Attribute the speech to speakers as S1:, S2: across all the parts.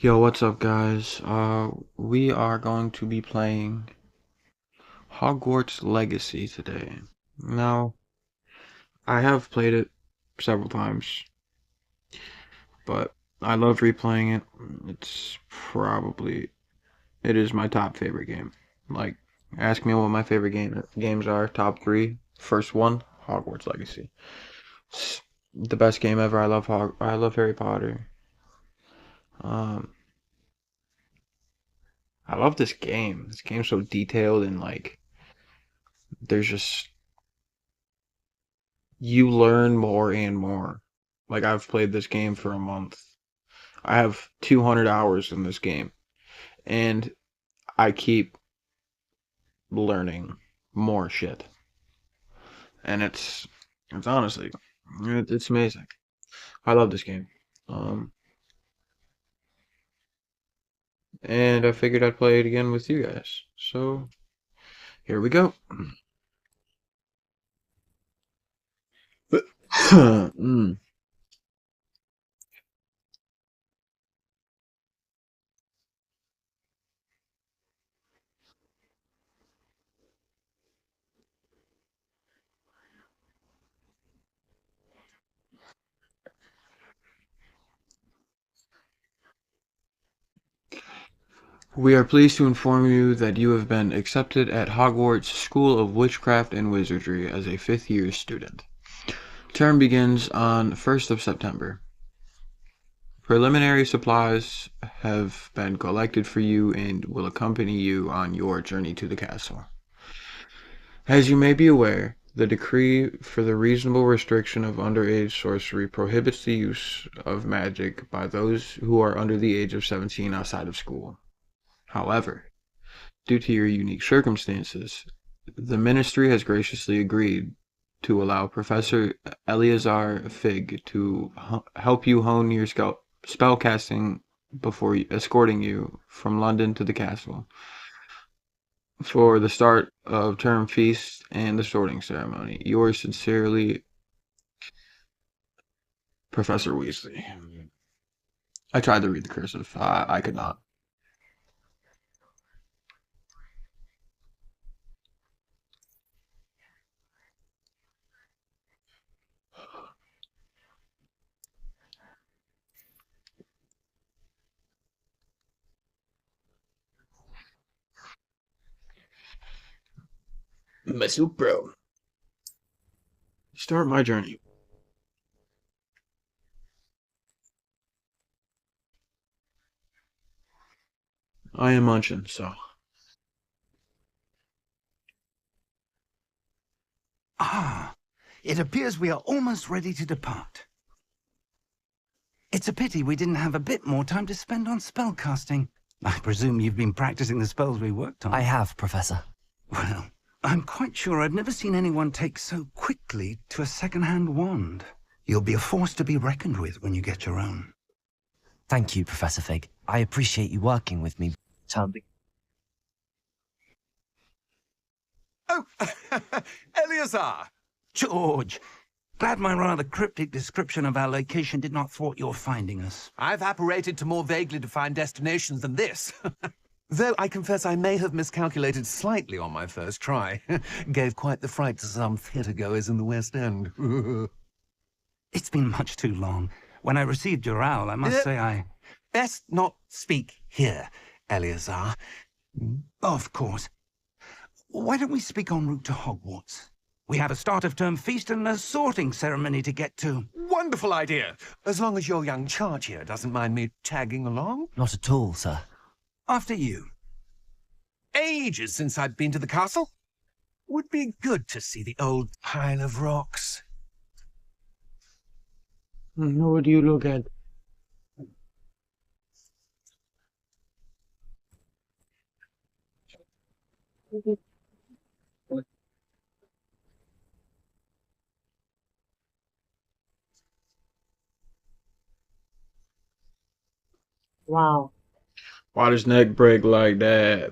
S1: Yo, what's up, guys? We are going to be playing Hogwarts Legacy today. Now, I have played it several times, but I love replaying it. It is my top favorite game. Like, ask me what my favorite games are. Top three. First one, Hogwarts Legacy. It's the best game ever. I love Harry Potter. Um, I love this game. This game's so detailed and like, there's just you learn more and more. Like I've played this game for a month. I have 200 hours in this game and I keep learning more shit. And it's honestly it's amazing. I love this game. Um and I figured I'd play it again with you guys. So, here we go. Mm. We are pleased to inform you that you have been accepted at Hogwarts School of Witchcraft and Wizardry as a fifth-year student. Term begins on 1st of September. Preliminary supplies have been collected for you and will accompany you on your journey to the castle. As you may be aware, the decree for the reasonable restriction of underage sorcery prohibits the use of magic by those who are under the age of 17 outside of school. However, due to your unique circumstances, the Ministry has graciously agreed to allow Professor Eleazar Fig to help you hone your spellcasting before escorting you from London to the castle for the start of term feast and the sorting ceremony. Yours sincerely, Professor Weasley. I tried to read the cursive. I could not. Monsieur Bro. Start my journey. I am munching, so.
S2: Ah, it appears we are almost ready to depart. It's a pity we didn't have a bit more time to spend on spellcasting. I presume you've been practicing the spells we worked on.
S3: I have, Professor.
S2: Well, I'm quite sure I've never seen anyone take so quickly to a second-hand wand. You'll be a force to be reckoned with when you get your own.
S3: Thank you, Professor Fig. I appreciate you working with me.
S4: Oh, Eleazar!
S2: George, glad my rather cryptic description of our location did not thwart your finding us.
S4: I've apparated to more vaguely defined destinations than this. Though I confess I may have miscalculated slightly on my first try. Gave quite the fright to some theatre-goers in the West End.
S2: It's been much too long. When I received your owl, I must say I...
S4: Best not speak here, Eleazar.
S2: Of course. Why don't we speak en route to Hogwarts? We have a start-of-term feast and a sorting ceremony to get to.
S4: Wonderful idea! As long as your young charge here doesn't mind me tagging along.
S3: Not at all, sir.
S2: After you.
S4: Ages since I've been to the castle. Would be good to see the old pile of rocks.
S1: What do you look at? Wow. Why does neck break like that?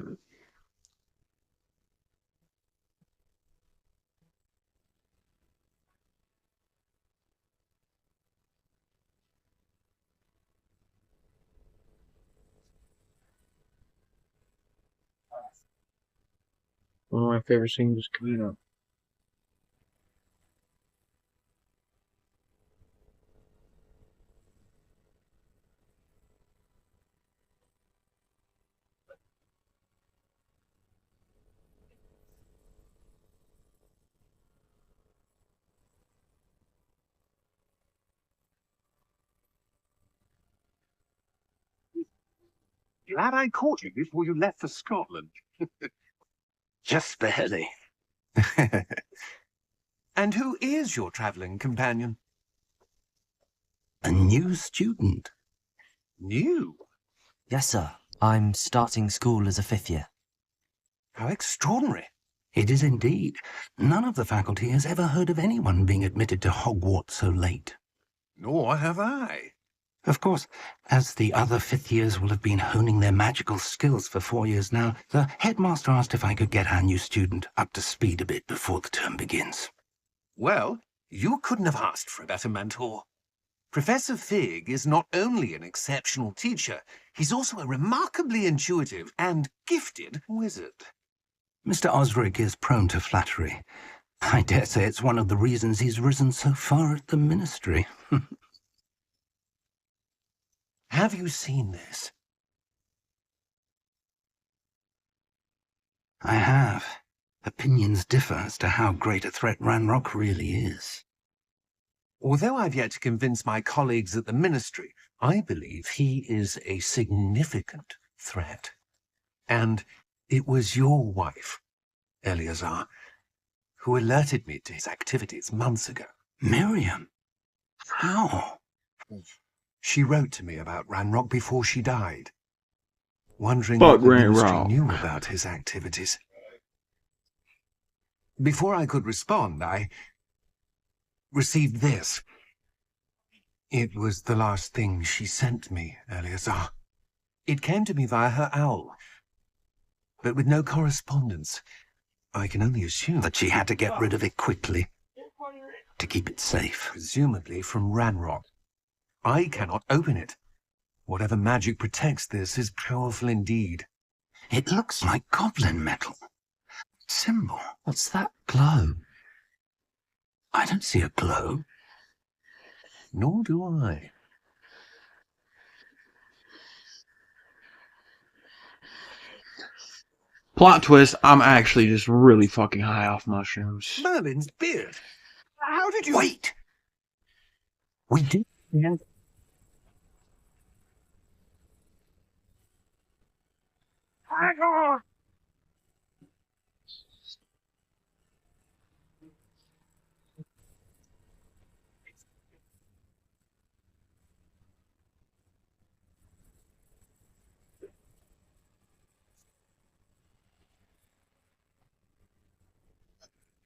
S1: One of my favorite scenes is coming up.
S4: Glad I caught you before you left for Scotland.
S2: Just barely.
S4: And who is your travelling companion?
S2: A new student.
S4: New?
S3: Yes, sir. I'm starting school as a 5th year.
S4: How extraordinary.
S2: It is indeed. None of the faculty has ever heard of anyone being admitted to Hogwarts so late.
S4: Nor have I.
S2: Of course, as the other 5th years will have been honing their magical skills for 4 years now, the headmaster asked if I could get our new student up to speed a bit before the term begins.
S4: Well, you couldn't have asked for a better mentor. Professor Fig is not only an exceptional teacher, he's also a remarkably intuitive and gifted wizard.
S2: Mr. Osric is prone to flattery. I dare say it's one of the reasons he's risen so far at the ministry.
S4: Have you seen this?
S2: I have. Opinions differ as to how great a threat Ranrock really is.
S4: Although I've yet to convince my colleagues at the ministry, I believe he is a significant threat. And it was your wife, Eleazar, who alerted me to his activities months ago.
S2: Miriam? How?
S4: She wrote to me about Ranrock before she died, wondering
S1: Fuck
S4: what the ministry
S1: Ranrock.
S4: knew about his activities. Before I could respond, I received this. It was the last thing she sent me, Eleazar. It came to me via her owl, but with no correspondence. I can only assume
S2: That she had to get rid of it quickly to keep it safe.
S4: presumably from Ranrock. I cannot open it. Whatever magic protects this is powerful indeed.
S2: It looks like goblin metal. Symbol.
S3: What's that glow?
S2: I don't see a glow.
S4: Nor do I.
S1: Plot twist, I'm actually just really fucking high off mushrooms.
S4: Merlin's beard. How did you...
S2: Wait! We did.
S4: Hang on!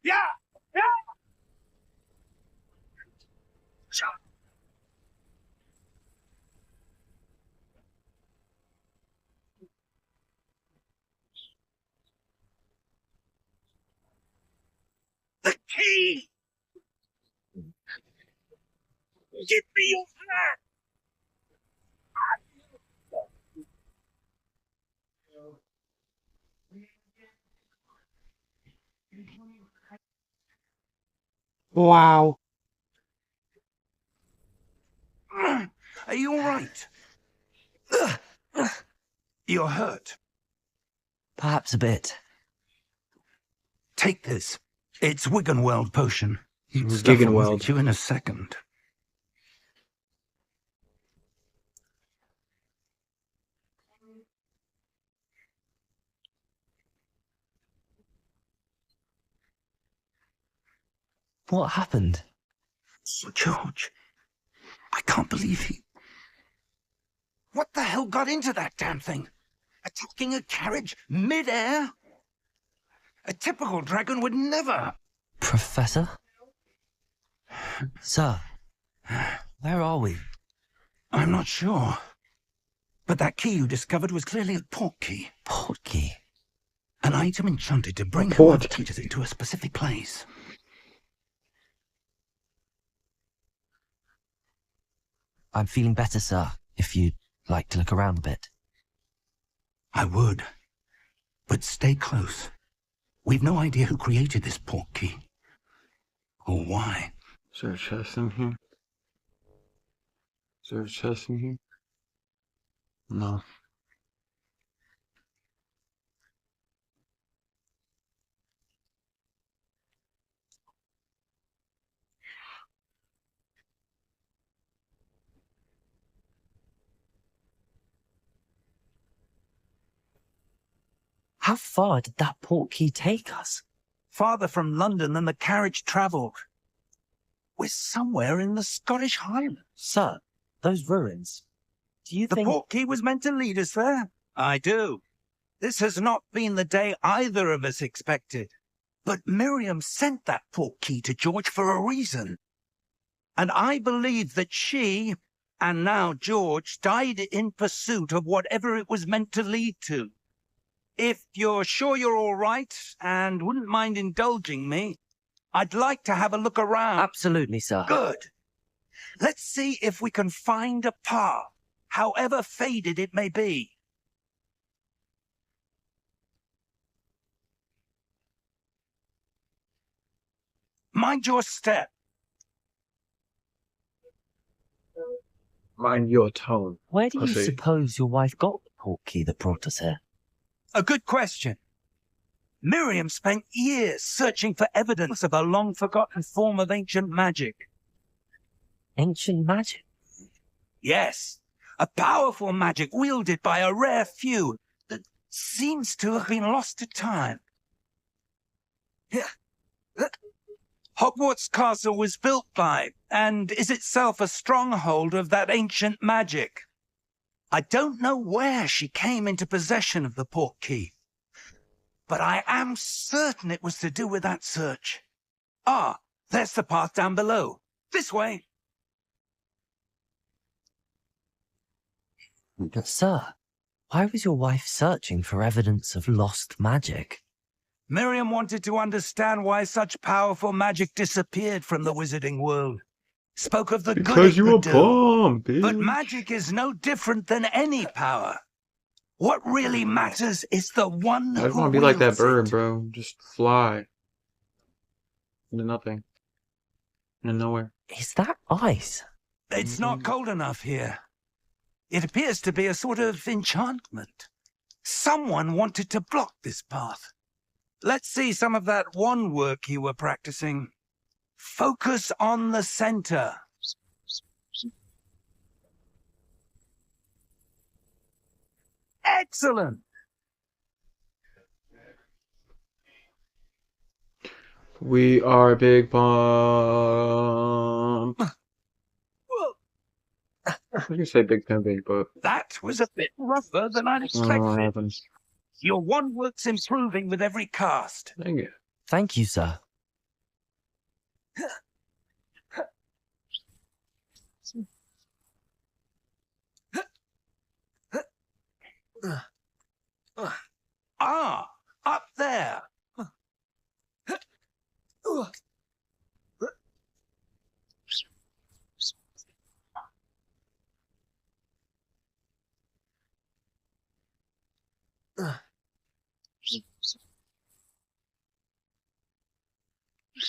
S4: Yeah! Yeah! The key! Give me your hand!
S1: Wow.
S2: Are you all right? You're hurt.
S3: Perhaps a bit.
S2: Take this. It's Wiggenweld potion.
S1: Giggenweld.
S2: Stuff will hit you in a second.
S3: What happened?
S2: Sir George, I can't believe he... What the hell got into that damn thing? Attacking a carriage mid-air? A typical dragon would never...
S3: Professor? Sir, where are we?
S2: I'm not sure. But that key you discovered was clearly a port key.
S3: Portkey.
S2: An item enchanted to bring
S1: port
S2: whoever teaches it to a specific place.
S3: I'm feeling better, sir, if you'd like to look around a bit.
S2: I would. But stay close. We've no idea who created this portkey. Or why.
S1: Is there a chest in here? Is there a chest in here? No.
S3: How far did that portkey take us?
S2: Farther from London than the carriage travelled. We're somewhere in the Scottish Highlands.
S3: Sir, those ruins. Do you
S2: The
S3: think...
S2: portkey was meant to lead us there? I do. This has not been the day either of us expected. But Miriam sent that portkey to George for a reason. And I believe that she, and now George, died in pursuit of whatever it was meant to lead to. If you're sure you're all right and wouldn't mind indulging me, I'd like to have a look around.
S3: Absolutely, sir.
S2: Good. Let's see if we can find a path, however faded it may be. Mind your step.
S1: Mind your tone.
S3: Where do you
S1: Pussy.
S3: suppose your wife got the portkey that brought us here?
S2: A good question. Miriam spent years searching for evidence of a long-forgotten form of ancient magic.
S3: Ancient magic?
S2: Yes, a powerful magic wielded by a rare few that seems to have been lost to time. Hogwarts Castle was built by, and is itself a stronghold of that ancient magic. I don't know where she came into possession of the portkey, but I am certain it was to do with that search. Ah, there's the path down below. This way.
S3: Sir, why was your wife searching for evidence of lost magic?
S2: Miriam wanted to understand why such powerful magic disappeared from the wizarding world. Spoke of the good
S1: Because
S2: it
S1: you
S2: could
S1: a
S2: do.
S1: bum, bitch.
S2: But magic is no different than any power. What really matters is the one
S1: I just
S2: who
S1: want to be like that
S2: wields
S1: bird,
S2: it.
S1: bro. Just fly into nothing and nowhere.
S3: Is that ice?
S2: It's not cold enough here. It appears to be a sort of enchantment. Someone wanted to block this path. Let's see some of that wand work you were practicing. Focus on the center. Excellent!
S1: We are Big Pump. I can say Big Pimpy, but
S2: That was a bit rougher than I'd
S1: I don't know what
S2: expected.
S1: happens.
S2: Your wand work's improving with every cast.
S1: Dang it.
S3: Thank you, sir.
S2: Ah, up there.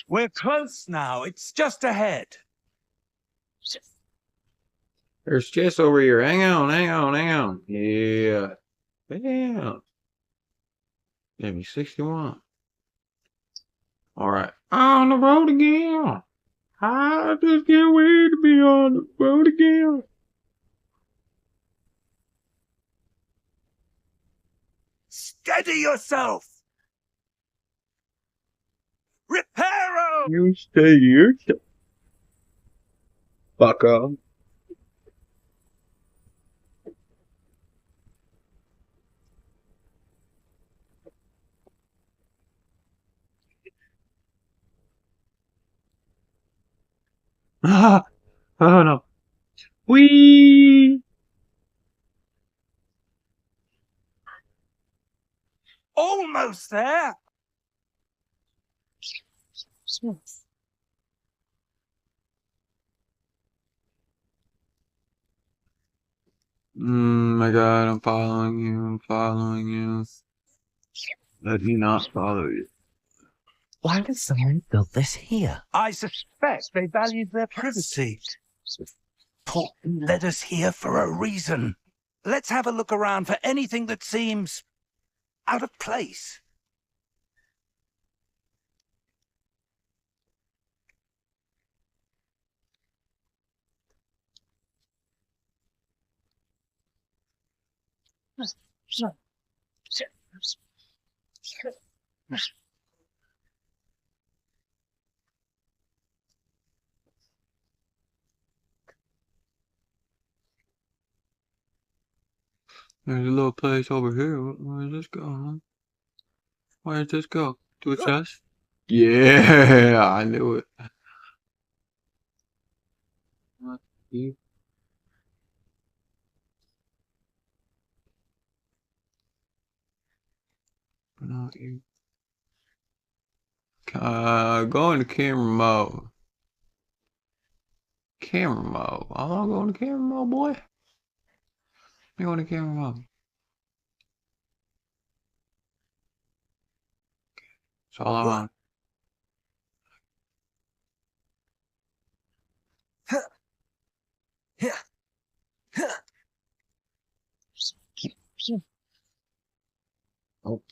S2: We're close now. It's just ahead.
S1: There's Jess over here. Hang on, hang on, hang on. Yeah. Damn. Maybe 61. Alright. On the road again. I just can't wait to be on the road again.
S2: Steady yourself. Reparo!
S1: You stay here. Fuck off. Ah, oh no. Wee.
S2: Almost there.
S1: My God, I'm following you. I'm following you. Let me not follow you.
S3: Why would someone build this here?
S2: I suspect they valued their privacy. Paul led us here for a reason. Let's have a look around for anything that seems out of place.
S1: There's a little place over here. Where does this go, huh? Where does this go? To a chest? Yeah, I knew it. Not you. Not you. Go into camera mode. Camera mode. I wanna go into camera mode, boy. You go into camera mode. That's all I want. Oh,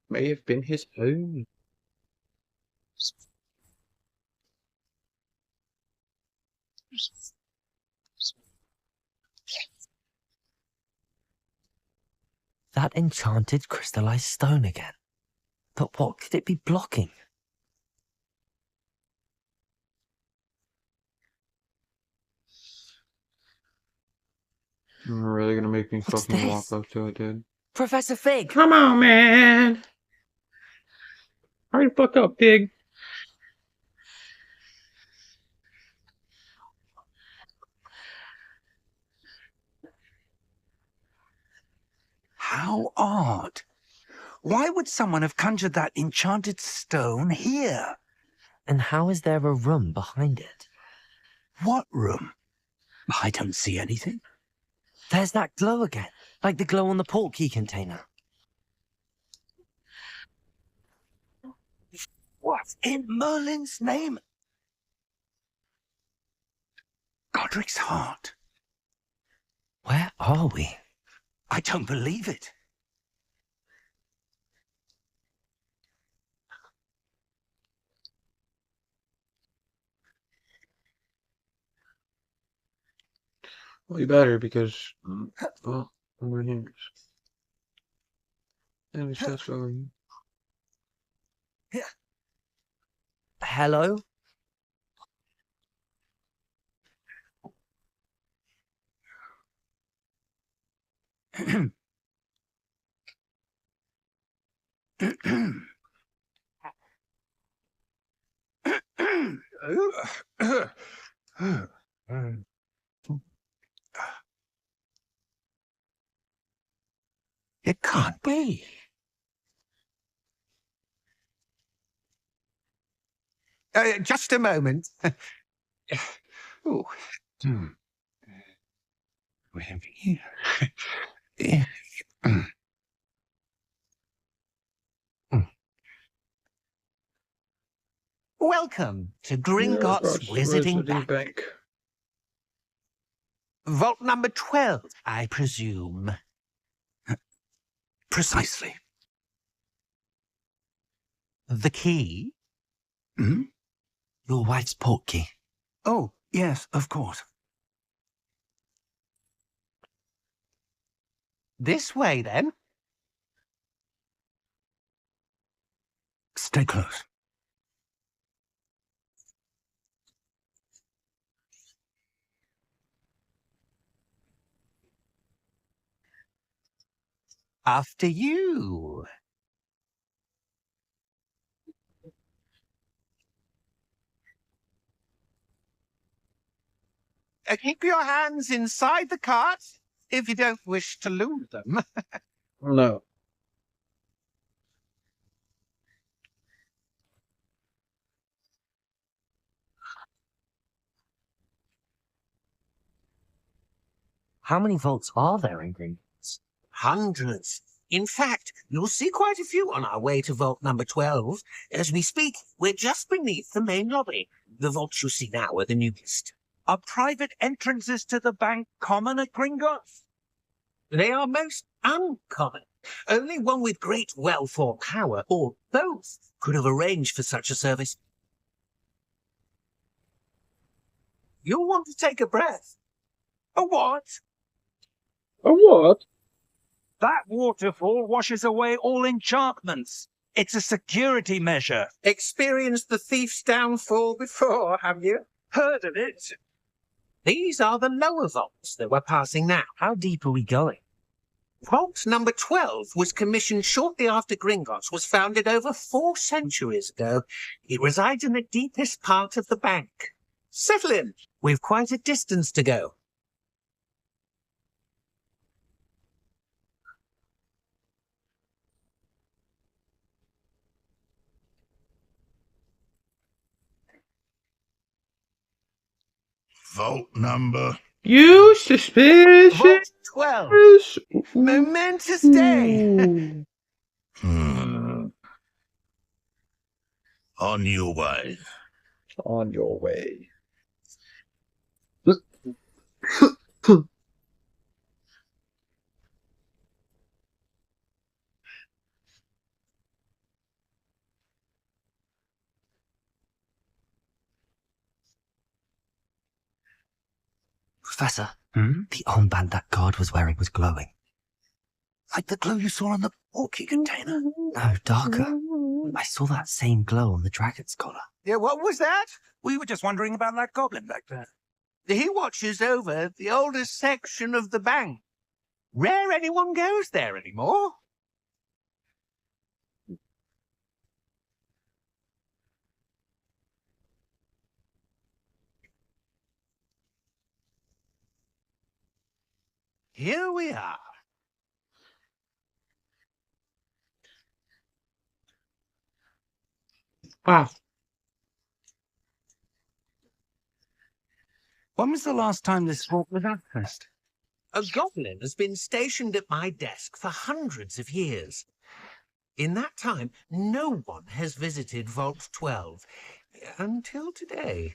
S1: may have been his own.
S3: That enchanted crystallized stone again. But what could it be blocking?
S1: You're really gonna make me
S3: What's
S1: fucking walk
S3: this?
S1: up to it, dude.
S3: Professor Fig!
S1: Come on, man! Hurry the fuck up, pig.
S2: How odd. Why would someone have conjured that enchanted stone here?
S3: And how is there a room behind it?
S2: What room? I don't see anything.
S3: There's that glow again, like the glow on the portkey container.
S2: What in Merlin's name? Godric's heart.
S3: Where are we?
S2: I don't believe it.
S1: Well, you better because, well, over here. And it's just over here.
S3: Hello?
S2: It can't be. Just a moment. Oh. Where are Welcome to Gringotts Wizarding Bank. Vault number 12, I presume. Precisely. The key? Hmm?
S3: Your wife's portkey.
S2: Oh, yes, of course. This way, then. Stay close. After you. Keep your hands inside the cart if you don't wish to lose them.
S1: No.
S3: How many vaults are there in Gringotts?
S2: Hundreds.
S5: In fact, you'll see quite a few on our way to vault number 12. As we speak, we're just beneath the main lobby. The vaults you see now are the newest.
S6: Are private entrances to the bank common at Gringotts?
S5: They are most uncommon. Only one with great wealth or power, or both, could have arranged for such a service. You'll want to take a breath.
S6: A what?
S1: A what?
S6: That waterfall washes away all enchantments. It's a security measure.
S5: Experienced the thief's downfall before, have you?
S6: Heard of it?
S5: These are the lower vaults that we're passing now.
S3: How deep are we going?
S5: Vault number 12 was commissioned shortly after Gringotts was founded over 4 centuries ago. It resides in the deepest part of the bank. Settle in. We've quite a distance to go.
S7: Vault number.
S1: You suspicious?
S5: Vault 12. Momentous day.
S1: Ooh.
S7: On your way.
S1: On your way.
S3: Professor,
S2: Hmm?
S3: the armband that guard was wearing was glowing.
S2: Like the glow you saw on the porky container.
S3: No, darker. I saw that same glow on the dragon's collar.
S6: Yeah, what was that? We were just wondering about that goblin back there.
S5: He watches over the oldest section of the bank. Rare anyone goes there anymore. Here we are.
S1: Wow.
S2: When was the last time this vault was accessed?
S5: A goblin has been stationed at my desk for hundreds of years. In that time, no one has visited Vault 12 until today.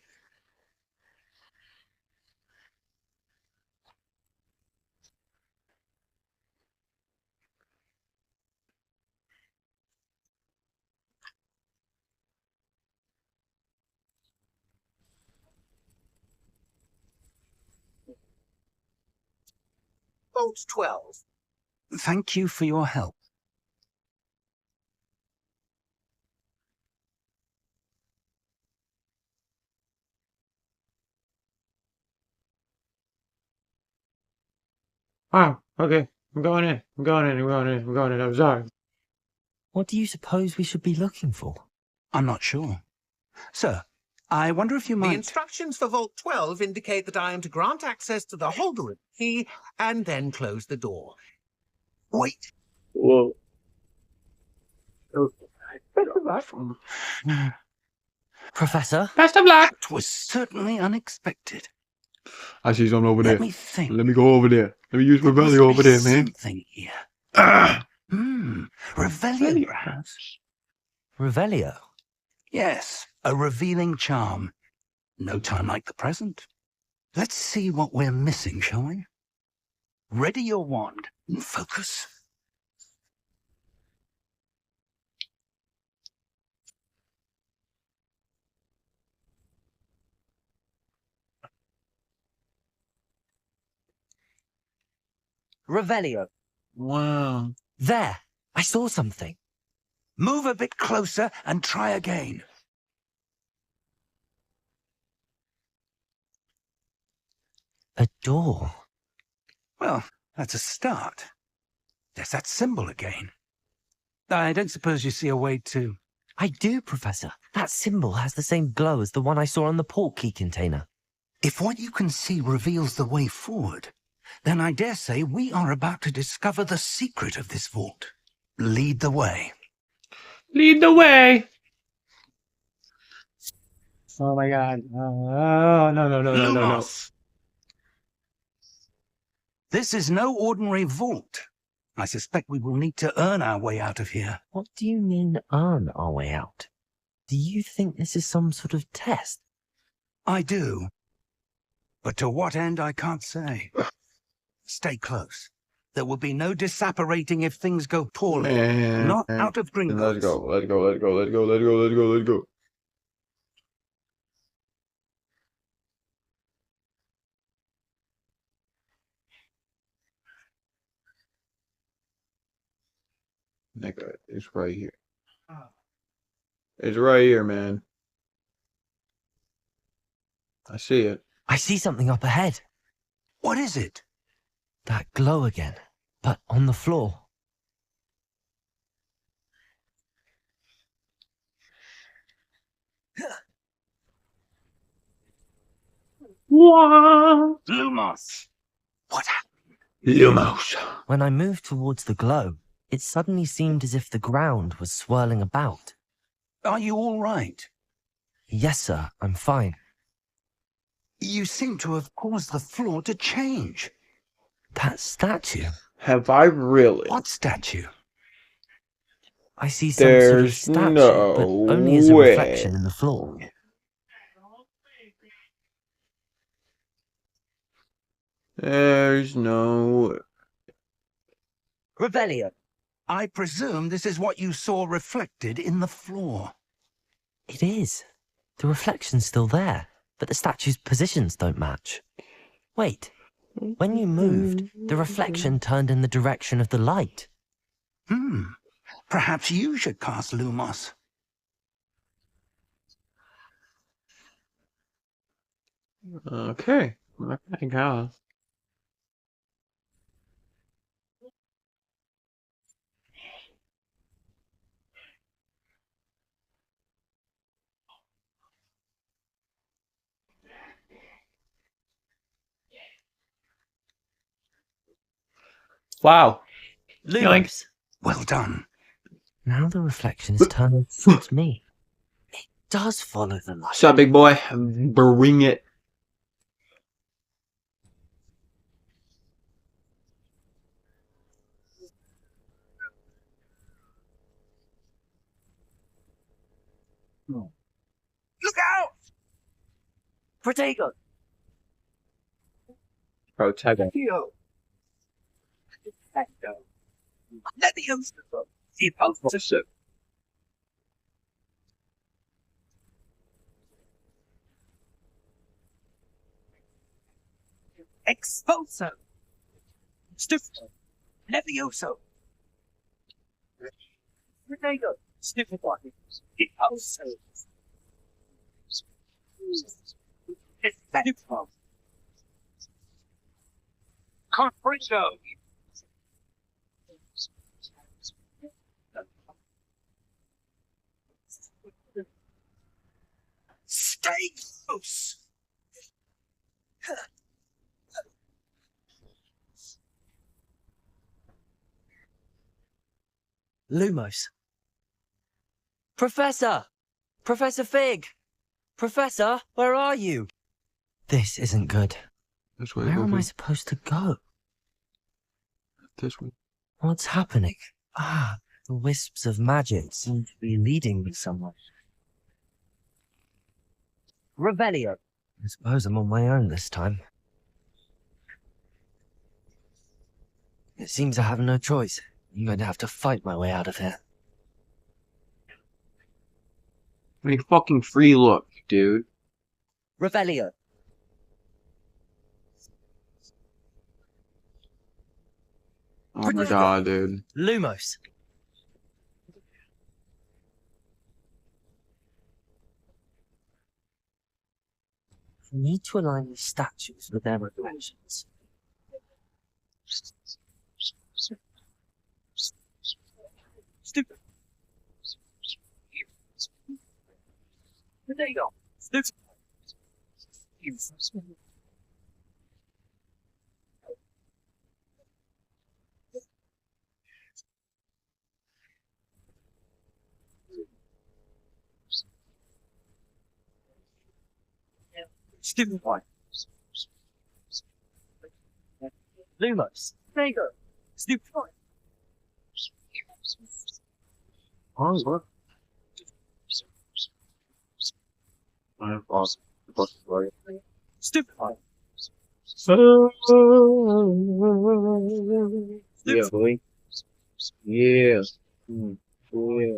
S5: Vault 12.
S2: Thank you for your help.
S1: Wow. Okay. I'm going in. I'm going in. I'm going in. I'm going in. I'm sorry.
S3: What do you suppose we should be looking for?
S2: I'm not sure. Sir, I wonder if you
S5: The
S2: might...
S5: instructions for Vault 12 indicate that I am to grant access to the holder of the key and then close the door.
S2: Wait.
S1: Whoa.
S3: Professor?
S1: Best of luck.
S2: That was certainly unexpected.
S1: I see something over
S2: Let
S1: there.
S2: me think.
S1: Let me go over there. Let me use my
S2: There
S1: belly
S2: must
S1: over
S2: be
S1: there, man.
S2: something here.
S1: Ah.
S2: Revelio, perhaps?
S3: Revelio?
S2: Yes, a revealing charm. No time like the present. Let's see what we're missing, shall we? Ready your wand and focus.
S3: Revelio.
S1: Wow.
S3: There! I saw something.
S2: Move a bit closer and try again.
S3: A door.
S2: Well, that's a start. There's that symbol again. I don't suppose you see a way to...
S3: I do, Professor. That symbol has the same glow as the one I saw on the port key container.
S2: If what you can see reveals the way forward, then I dare say we are about to discover the secret of this vault. Lead the way.
S1: Lead the way. Oh my god. Oh, no.
S2: This is no ordinary vault. I suspect we will need to earn our way out of here.
S3: What do you mean, earn our way out? Do you think this is some sort of test?
S2: I do. But to what end, I can't say. Stay close. There will be no disapparating if things go poorly.
S1: Man.
S2: Not out of Gringotts.
S1: Let's go, let's go, let's go, let's go, let's go, let's go, let's go. Nigga, it's right here. It's right here, man. I see it.
S3: I see something up ahead.
S2: What is it?
S3: That glow again, but on the floor.
S1: What?
S2: Lumos! What happened?
S1: Lumos.
S3: When I moved towards the glow, it suddenly seemed as if the ground was swirling about.
S2: Are you all right?
S3: Yes, sir, I'm fine.
S2: You seem to have caused the floor to change.
S3: That statue.
S1: Have I really?
S2: What statue?
S3: I see some sort of
S1: There's
S3: statue,
S1: no
S3: but only as a
S1: way.
S3: reflection in the floor.
S1: There's no...
S3: Revelio.
S2: I presume this is what you saw reflected in the floor.
S3: It is. The reflection's still there, but the statue's positions don't match. Wait. When you moved, the reflection turned in the direction of the light.
S2: Perhaps you should cast Lumos.
S1: Okay. I think I'll... Wow.
S3: Lumos.
S2: Well done.
S3: Now the reflection is turning towards me. It does follow the light.
S1: What's up, big boy? Bring it.
S6: Look out!
S3: Protego.
S1: Protego.
S6: Theo. Echo. Let the youngster go. He pulls the ship. Expulso. Stufo. Levioso. Protego. Stufo. Expulso. Stufo. Comprendo. Stay close.
S3: Lumos. Professor! Professor Fig! Professor, where are you? This isn't good.
S1: This way.
S3: Where am I
S1: Goofy.
S3: supposed to go?
S1: This way.
S3: What's happening? Ah, the wisps of magic seem to be leading me somewhere. Revelio. I suppose I'm on my own this time. It seems I have no choice. I'm going to have to fight my way out of here.
S1: I mean, fucking free look, dude.
S3: Revelio.
S1: Oh my god, dude.
S3: Lumos. I need to align these statues with their reflections.
S6: Stupid. There you go. Stupid. Stupid one.
S3: Lumos.
S6: There you go. Stupid one.
S1: Hogwarts.
S6: Stupid.
S1: Yeah, boy. Yeah. Yeah.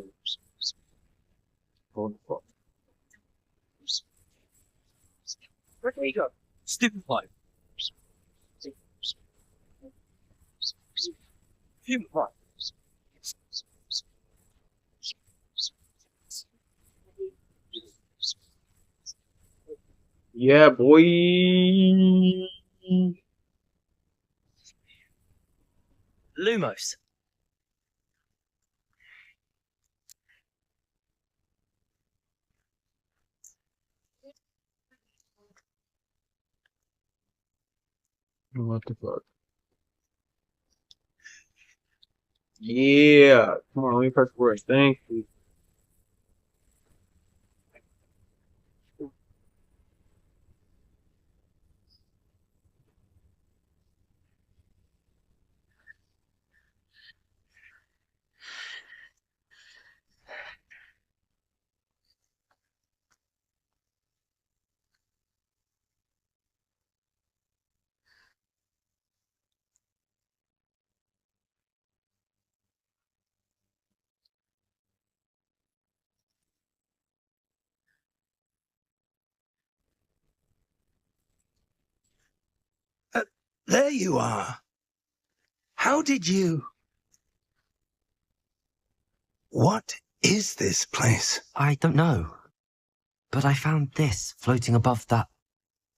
S6: Where can we go? Stupid pipe. Human pipe.
S1: Yeah, boy.
S3: Lumos.
S1: What the fuck? Yeah. Come on, let me press for it. Thank you.
S2: There you are. How did you... What is this place?
S3: I don't know. But I found this floating above that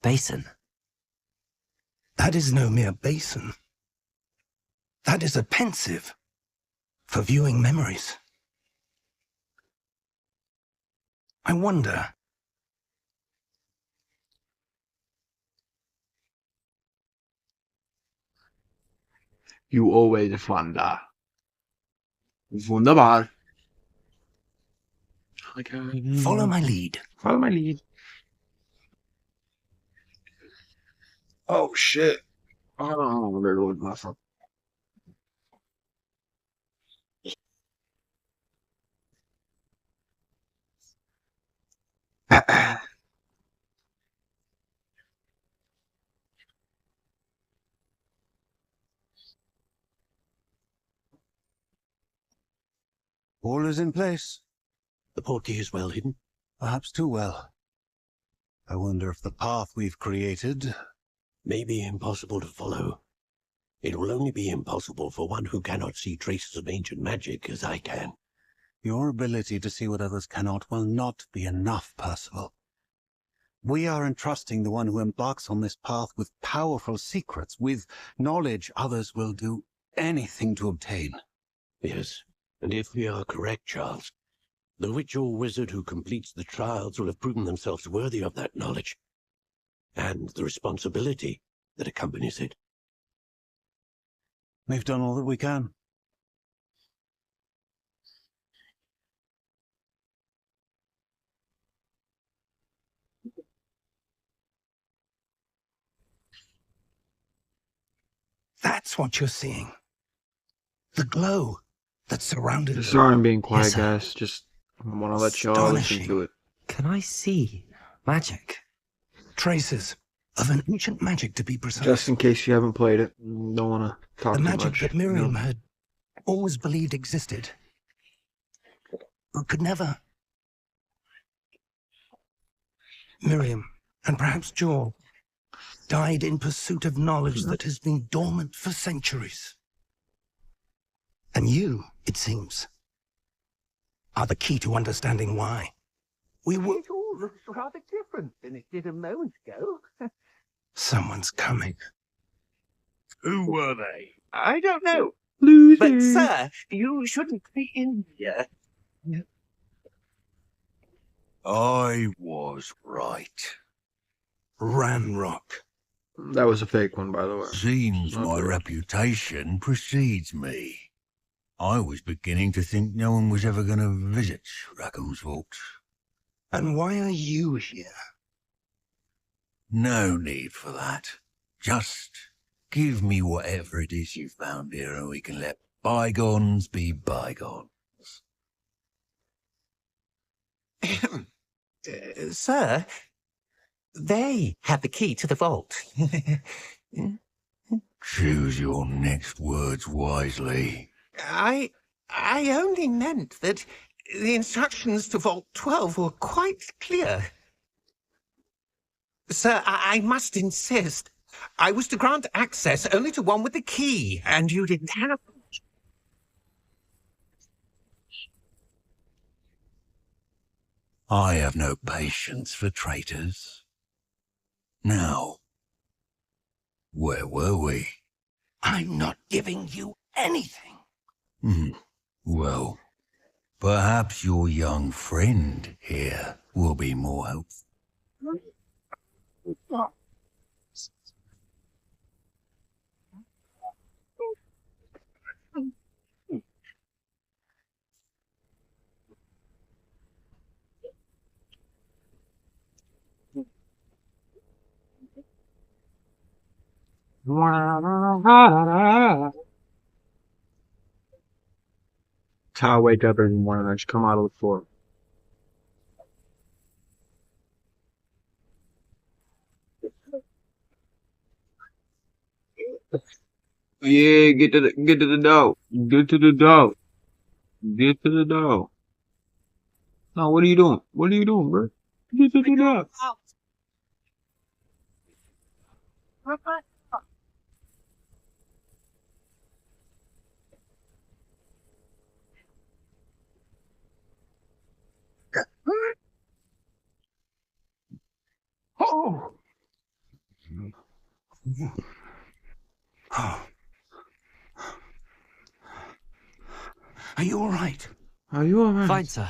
S3: basin.
S2: That is no mere basin. That is a pensive for viewing memories. I wonder...
S1: You always wonder. Wunderbar.
S2: Follow my lead.
S1: Follow my lead. Oh shit. Oh, there goes my fuck.
S7: All is in place.
S8: The portkey is well hidden.
S7: Perhaps too well. I wonder if the path we've created...
S8: May be impossible to follow. It will only be impossible for one who cannot see traces of ancient magic as I can.
S7: Your ability to see what others cannot will not be enough, Percival. We are entrusting the one who embarks on this path with powerful secrets, with knowledge others will do anything to obtain.
S8: Yes, and if we are correct, Charles, the witch or wizard who completes the trials will have proven themselves worthy of that knowledge, and the responsibility that accompanies it.
S7: We've done all that we can.
S2: That's what you're seeing. The glow that surrounded them.
S1: Sorry I'm being quiet,
S3: Yes, sir.
S1: guys. Just want to let y'all listen to it.
S3: Can I see magic?
S2: Traces of an ancient magic, to be precise.
S1: Just in case you haven't played it. Don't want to talk
S2: The
S1: too
S2: magic
S1: much.
S2: that Miriam had always believed existed, but could never. Miriam, and perhaps Joel, died in pursuit of knowledge that has been dormant for centuries. And you, it seems, are the key to understanding why. We will...
S5: It all looks rather different than it did a moment ago.
S2: Someone's coming.
S6: Who were they?
S5: I don't know. But, sir, you shouldn't be in here.
S7: I was right.
S2: Ranrock.
S1: That was a fake one, by the way.
S7: Seems
S1: my
S7: reputation precedes me. I was beginning to think no one was ever going to visit Rackham's Vault.
S2: And why are you here?
S7: No need for that. Just give me whatever it is you found here and we can let bygones be bygones.
S5: Sir, they have the key to the vault.
S9: Choose your next words wisely.
S5: I only meant that the instructions to Vault 12 were quite clear. Sir, I must insist. I was to grant access only to one with the key, and you didn't have it.
S9: I have no patience for traitors. Now, where were we?
S2: I'm not giving you anything.
S9: Well, perhaps your young friend here will be more helpful.
S1: That's how I wake up every morning. I just come out of the floor. Yeah, get to the door. Get to the door. Get to the door. No, what are you doing? What are you doing, bro? Get to the door.
S2: Oh. Oh. Are you all right?
S1: Are you alright?
S3: Fine, sir.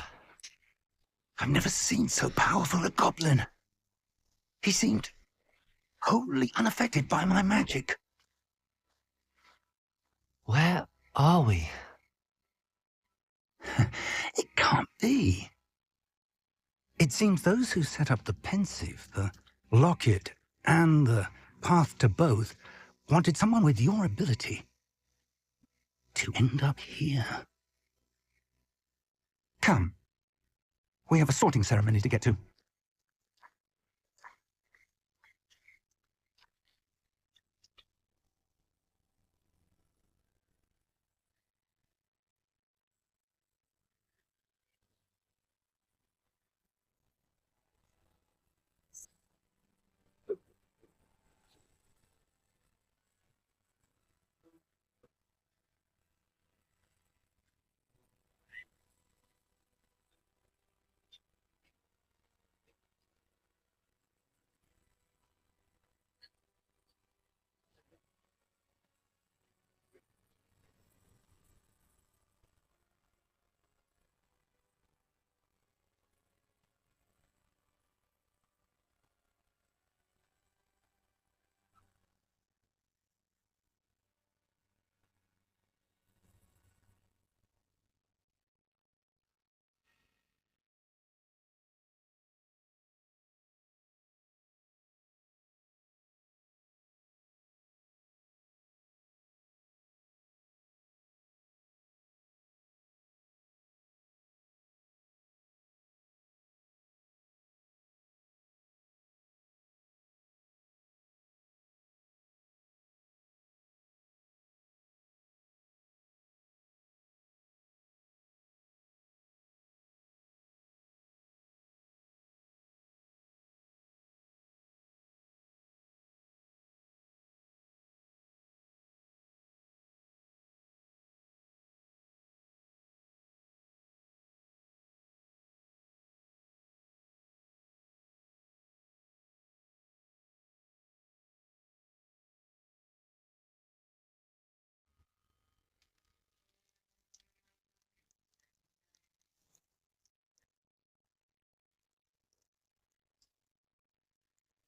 S2: I've never seen so powerful a goblin. He seemed wholly unaffected by my magic.
S3: Where are we?
S2: It can't be. It seems those who set up the pensive, the locket, and the path to both wanted someone with your ability to end up here. Come. We have a sorting ceremony to get to.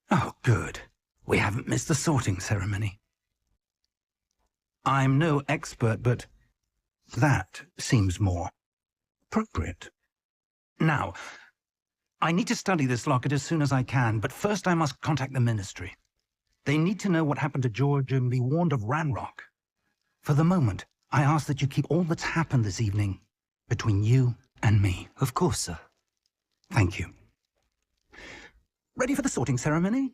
S2: Oh, good. We haven't missed the sorting ceremony. I'm no expert, but that seems more appropriate. Now, I need to study this locket as soon as I can, but first I must contact the Ministry. They need to know what happened to George and be warned of Ranrock. For the moment, I ask that you keep all that's happened this evening between you and me.
S3: Of course, sir.
S2: Thank you. Ready for the sorting ceremony?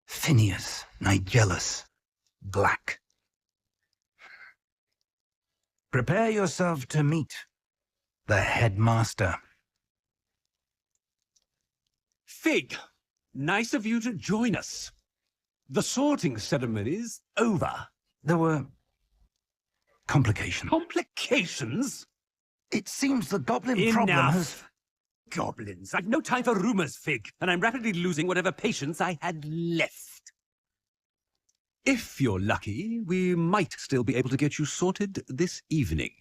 S2: Phineas, Nigellus, Black. Prepare yourself to meet the headmaster.
S10: Fig, nice of you to join us. The sorting ceremony's over.
S2: There were complications.
S10: Complications?
S2: It seems the goblin problem has...
S10: Enough. Goblins. I've no time for rumors, Fig, and I'm rapidly losing whatever patience I had left. If you're lucky, we might still be able to get you sorted this evening.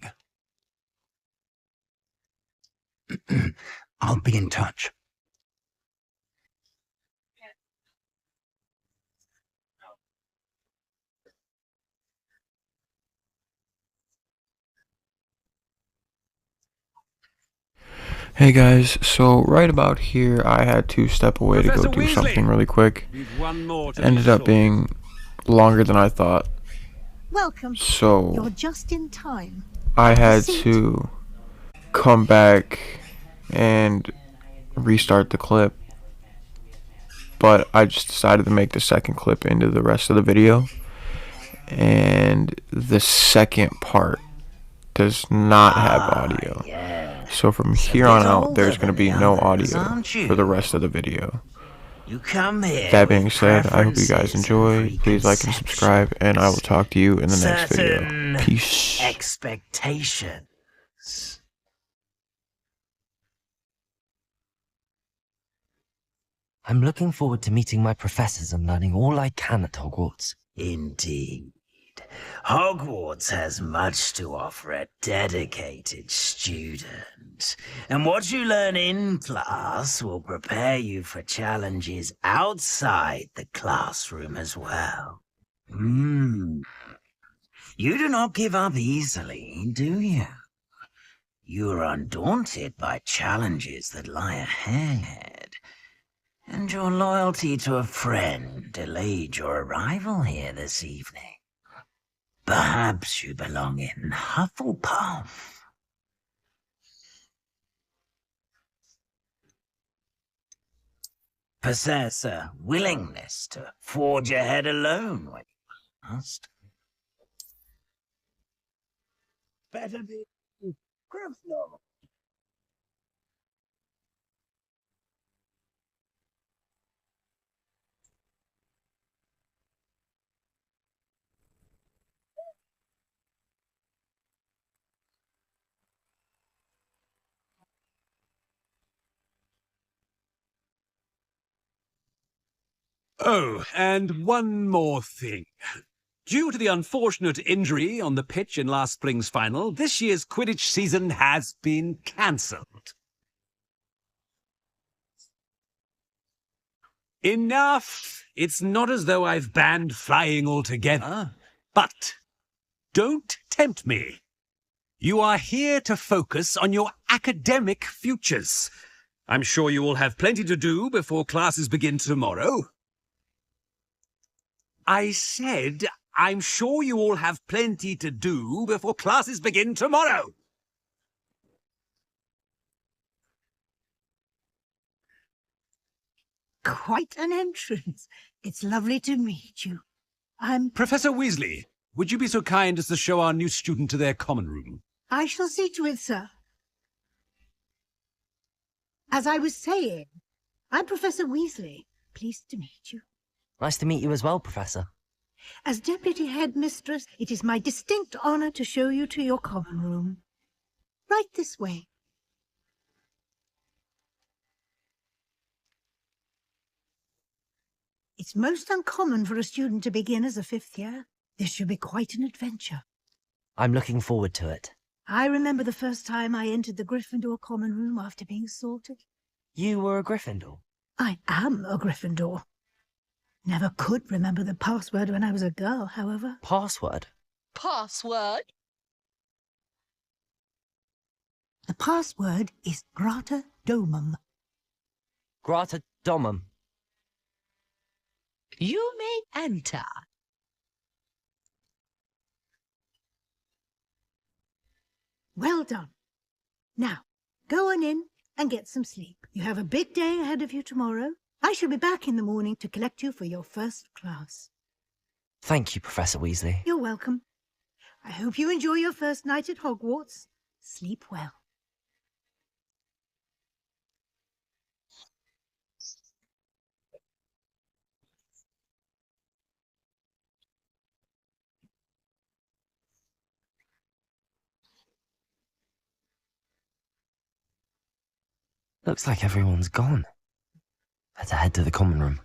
S2: I'll be in touch.
S1: Hey guys, so right about here I had to step away to go
S10: Professor
S1: do
S10: Weasley!
S1: something really quick.
S10: We've one more to
S1: Ended
S10: be
S1: up
S10: sorted.
S1: being longer than I thought.
S11: Welcome. You're
S1: So
S11: just in time.
S1: I had
S11: Seat.
S1: to come back and restart the clip. But I just decided to make the second clip into the rest of the video. And the second part does not have audio. So from here on out, there's going to be no audio for the rest of the video.
S12: You come here.
S1: That being said, I hope you guys enjoy. Please like and subscribe, and I will talk to you in the next video. Peace.
S12: Expectations.
S3: I'm looking forward to meeting my professors and learning all I can at Hogwarts.
S12: Indeed. Hogwarts has much to offer a dedicated student. And what you learn in class will prepare you for challenges outside the classroom as well. You do not give up easily, do you? You are undaunted by challenges that lie ahead. And your loyalty to a friend delayed your arrival here this evening. Perhaps you belong in Hufflepuff. Possess a willingness to forge ahead alone when you must. Better be Gryffindor.
S10: Oh, and one more thing. Due to the unfortunate injury on the pitch in last spring's final, this year's Quidditch season has been cancelled. Enough! It's not as though I've banned flying altogether. But don't tempt me. You are here to focus on your academic futures. I'm sure you all have plenty to do before classes begin tomorrow. I said, I'm sure you all have plenty to do before classes begin tomorrow.
S11: Quite an entrance. It's lovely to meet you.
S10: Professor Weasley, would you be so kind as to show our new student to their common room?
S11: I shall see to it, sir. As I was saying, I'm Professor Weasley. Pleased to meet you.
S3: Nice to meet you as well, Professor.
S11: As Deputy Headmistress, it is my distinct honor to show you to your common room. Right this way. It's most uncommon for a student to begin as a fifth year. This should be quite an adventure.
S3: I'm looking forward to it.
S11: I remember the first time I entered the Gryffindor common room after being sorted.
S3: You were a Gryffindor?
S11: I am a Gryffindor. Never could remember the password when I was a girl, however.
S3: Password?
S13: Password?
S11: The password is Grata Domum.
S3: Grata Domum.
S13: You may enter.
S11: Well done. Now, go on in and get some sleep. You have a big day ahead of you tomorrow. I shall be back in the morning to collect you for your first class.
S3: Thank you, Professor Weasley.
S11: You're welcome. I hope you enjoy your first night at Hogwarts. Sleep well.
S3: Looks like everyone's gone. Better head to the common room.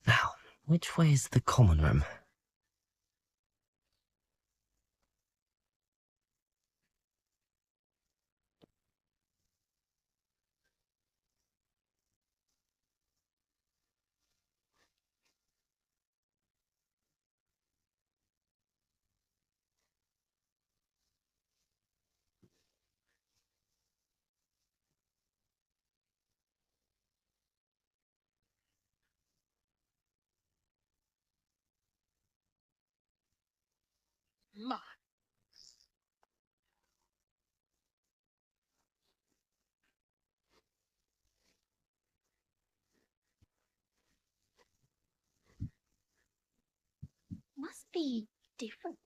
S3: Now, which way is the common room?
S14: Must be different.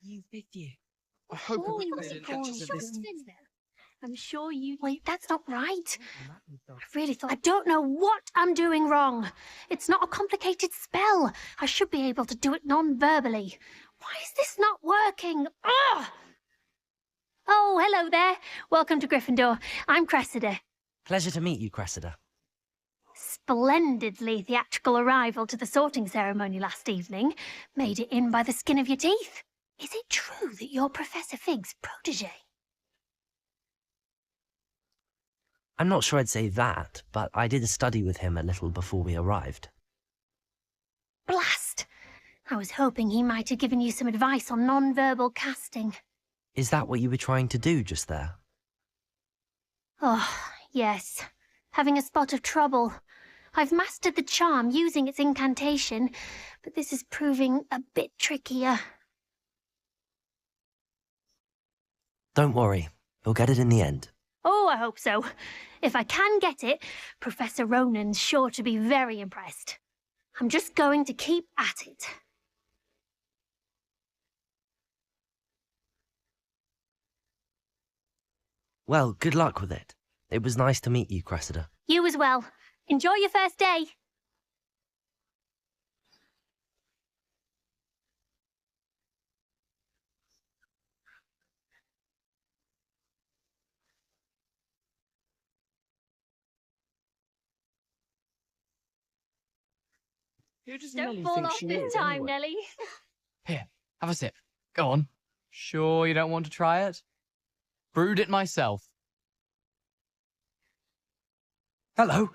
S13: You with you.
S15: I hope
S14: Surely
S15: it
S14: was
S15: didn't
S14: born
S15: catch us at this.
S14: I'm sure you... Wait, that's not right. I really thought... I don't know what I'm doing wrong. It's not a complicated spell. I should be able to do it non-verbally. Why is this not working? Ugh! Oh, hello there. Welcome to Gryffindor. I'm Cressida.
S3: Pleasure to meet you, Cressida.
S14: Splendidly theatrical arrival to the sorting ceremony last evening. Made it in by the skin of your teeth. Is it true that you're Professor Fig's protégé?
S3: I'm not sure I'd say that, but I did study with him a little before we arrived.
S14: Blast! I was hoping he might have given you some advice on non-verbal casting.
S3: Is that what you were trying to do just there?
S14: Oh, yes. Having a spot of trouble. I've mastered the charm using its incantation, but this is proving a bit trickier.
S3: Don't worry, we'll get it in the end.
S14: Oh, I hope so. If I can get it, Professor Ronan's sure to be very impressed. I'm just going to keep at it.
S3: Well, good luck with it. It was nice to meet you, Cressida.
S14: You as well. Enjoy your first day.
S15: Who does
S14: Don't
S15: Nelly
S14: fall
S15: think
S14: off
S15: she
S14: this
S15: is,
S14: time,
S15: anyway?
S14: Nelly.
S15: Here, have a sip. Go on. Sure you don't want to try it? Brewed it myself. Hello,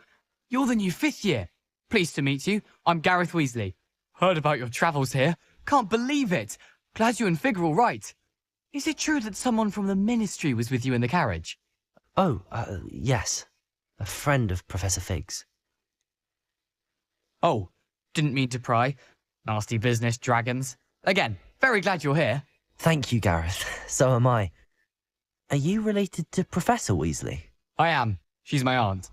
S15: you're the new 5th year. Pleased to meet you. I'm Gareth Weasley. Heard about your travels here. Can't believe it. Glad you and Fig are all right. Is it true that someone from the Ministry was with you in the carriage?
S3: Oh, yes. A friend of Professor Fig's.
S15: Oh, didn't mean to pry. Nasty business, dragons. Again, very glad you're here.
S3: Thank you, Gareth. So am I. Are you related to Professor Weasley?
S15: I am. She's my aunt.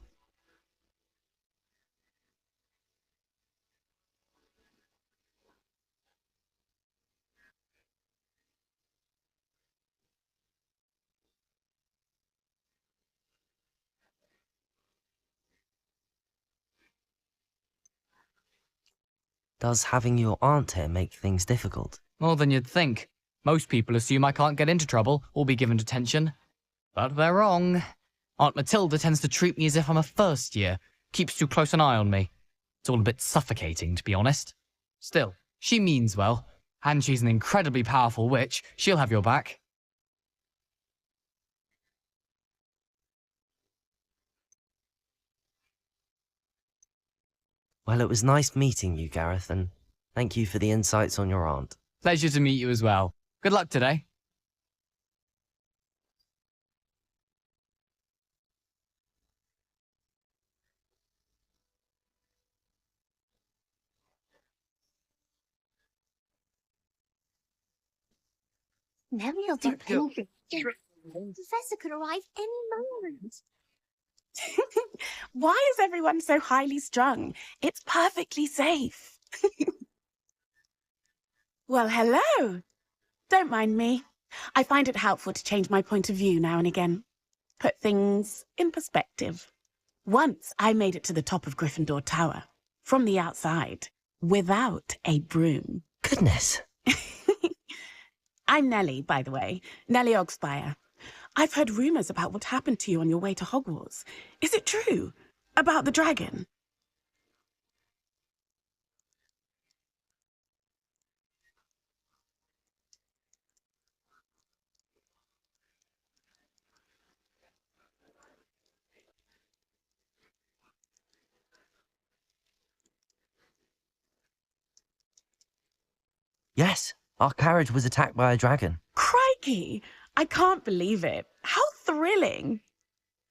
S3: Does having your aunt here make things difficult?
S15: More than you'd think. Most people assume I can't get into trouble or be given detention. But they're wrong. Aunt Matilda tends to treat me as if I'm a first year, keeps too close an eye on me. It's all a bit suffocating, to be honest. Still, she means well, and she's an incredibly powerful witch. She'll have your back.
S3: Well, it was nice meeting you, Gareth, and thank you for the insights on your aunt.
S15: Pleasure to meet you as well. Good luck today.
S14: Nellie will do anything. Professor could arrive any moment.
S16: Why is everyone so highly strung? It's perfectly safe. Well, hello. Don't mind me. I find it helpful to change my point of view now and again. Put things in perspective. Once I made it to the top of Gryffindor Tower, from the outside, without a broom.
S3: Goodness.
S16: I'm Nellie, by the way. Nellie Ogspire. I've heard rumours about what happened to you on your way to Hogwarts. Is it true? About the dragon?
S3: Yes, our carriage was attacked by a dragon.
S16: Crikey! I can't believe it. How thrilling.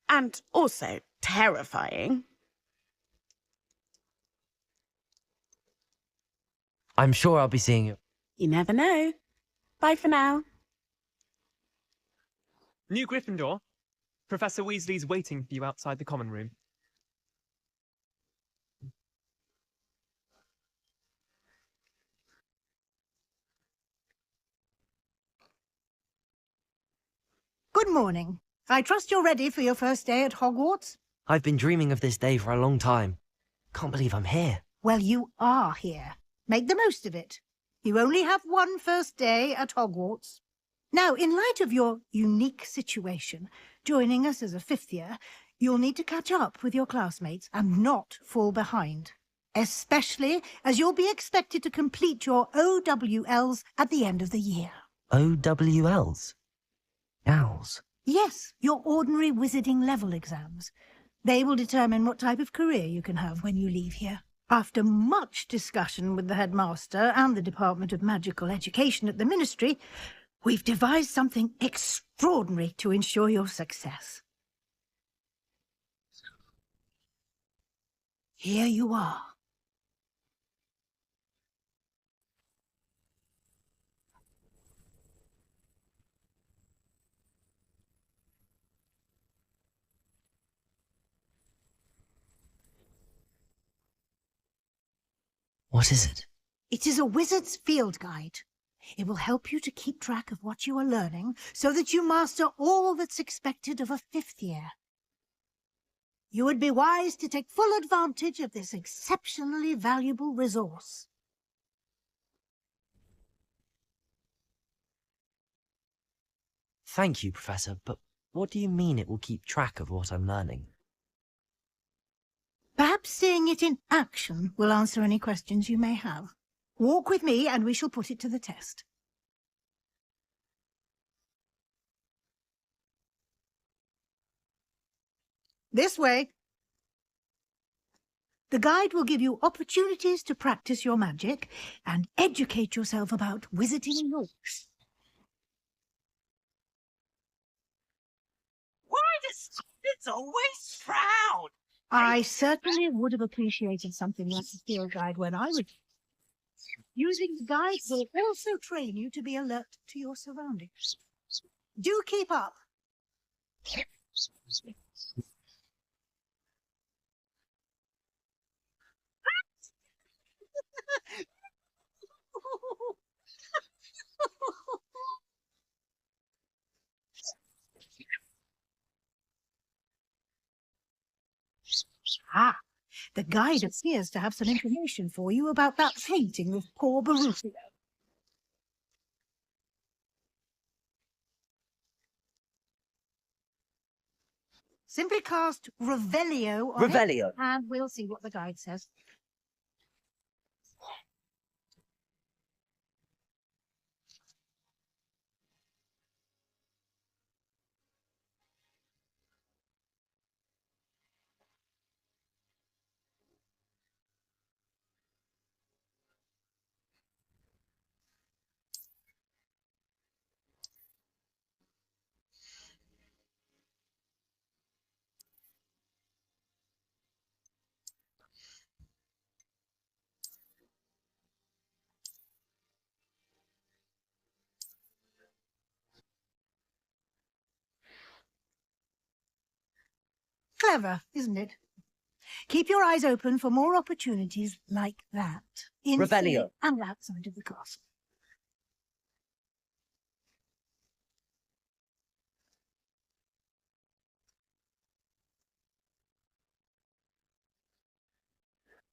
S16: And also terrifying.
S3: I'm sure I'll be seeing you.
S16: You never know. Bye for now.
S17: New Gryffindor. Professor Weasley's waiting for you outside the common room.
S11: Good morning. I trust you're ready for your first day at Hogwarts?
S3: I've been dreaming of this day for a long time. Can't believe I'm here.
S11: Well, you are here. Make the most of it. You only have one first day at Hogwarts. Now, in light of your unique situation, joining us as a fifth year, you'll need to catch up with your classmates and not fall behind. Especially as you'll be expected to complete your OWLs at the end of the year.
S3: OWLs? Owls?
S11: Yes, your ordinary wizarding level exams. They will determine what type of career you can have when you leave here. After much discussion with the headmaster and the Department of Magical Education at the Ministry, we've devised something extraordinary to ensure your success. Here you are.
S3: What is it?
S11: It is a wizard's field guide. It will help you to keep track of what you are learning so that you master all that's expected of a fifth year. You would be wise to take full advantage of this exceptionally valuable resource.
S3: Thank you, Professor, but what do you mean it will keep track of what I'm learning?
S11: Perhaps seeing it in action will answer any questions you may have. Walk with me and we shall put it to the test. This way. The guide will give you opportunities to practice your magic and educate yourself about wizarding laws.
S18: Why does students always frown?
S11: I certainly would have appreciated something like a field guide when I was. Using the guide will also train you to be alert to your surroundings. Do keep up. Ah, the guide appears to have some information for you about that painting of poor Baruchio. Simply cast Revelio on
S3: Revelio.
S11: it, and we'll see what the guide says. Clever, isn't it? Keep your eyes open for more opportunities like that. Inside
S19: Revelio.
S11: and outside of the castle.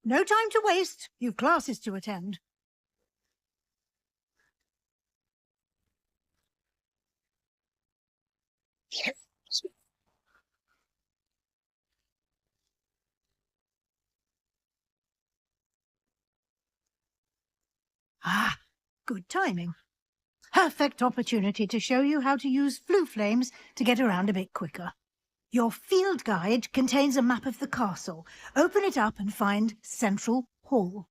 S11: No time to waste. You've classes to attend. Ah, good timing. Perfect opportunity to show you how to use flue flames to get around a bit quicker. Your field guide contains a map of the castle. Open it up and find Central Hall.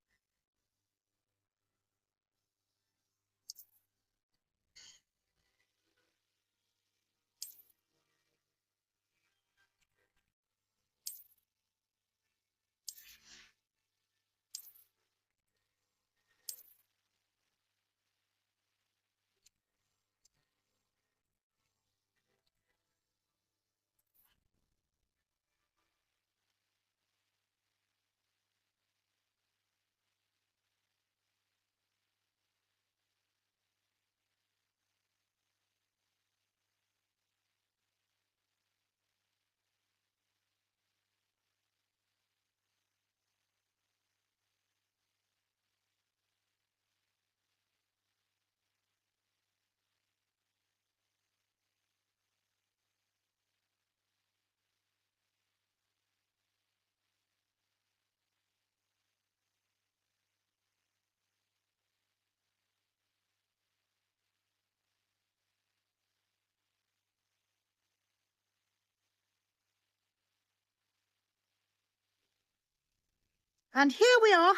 S11: And here we are.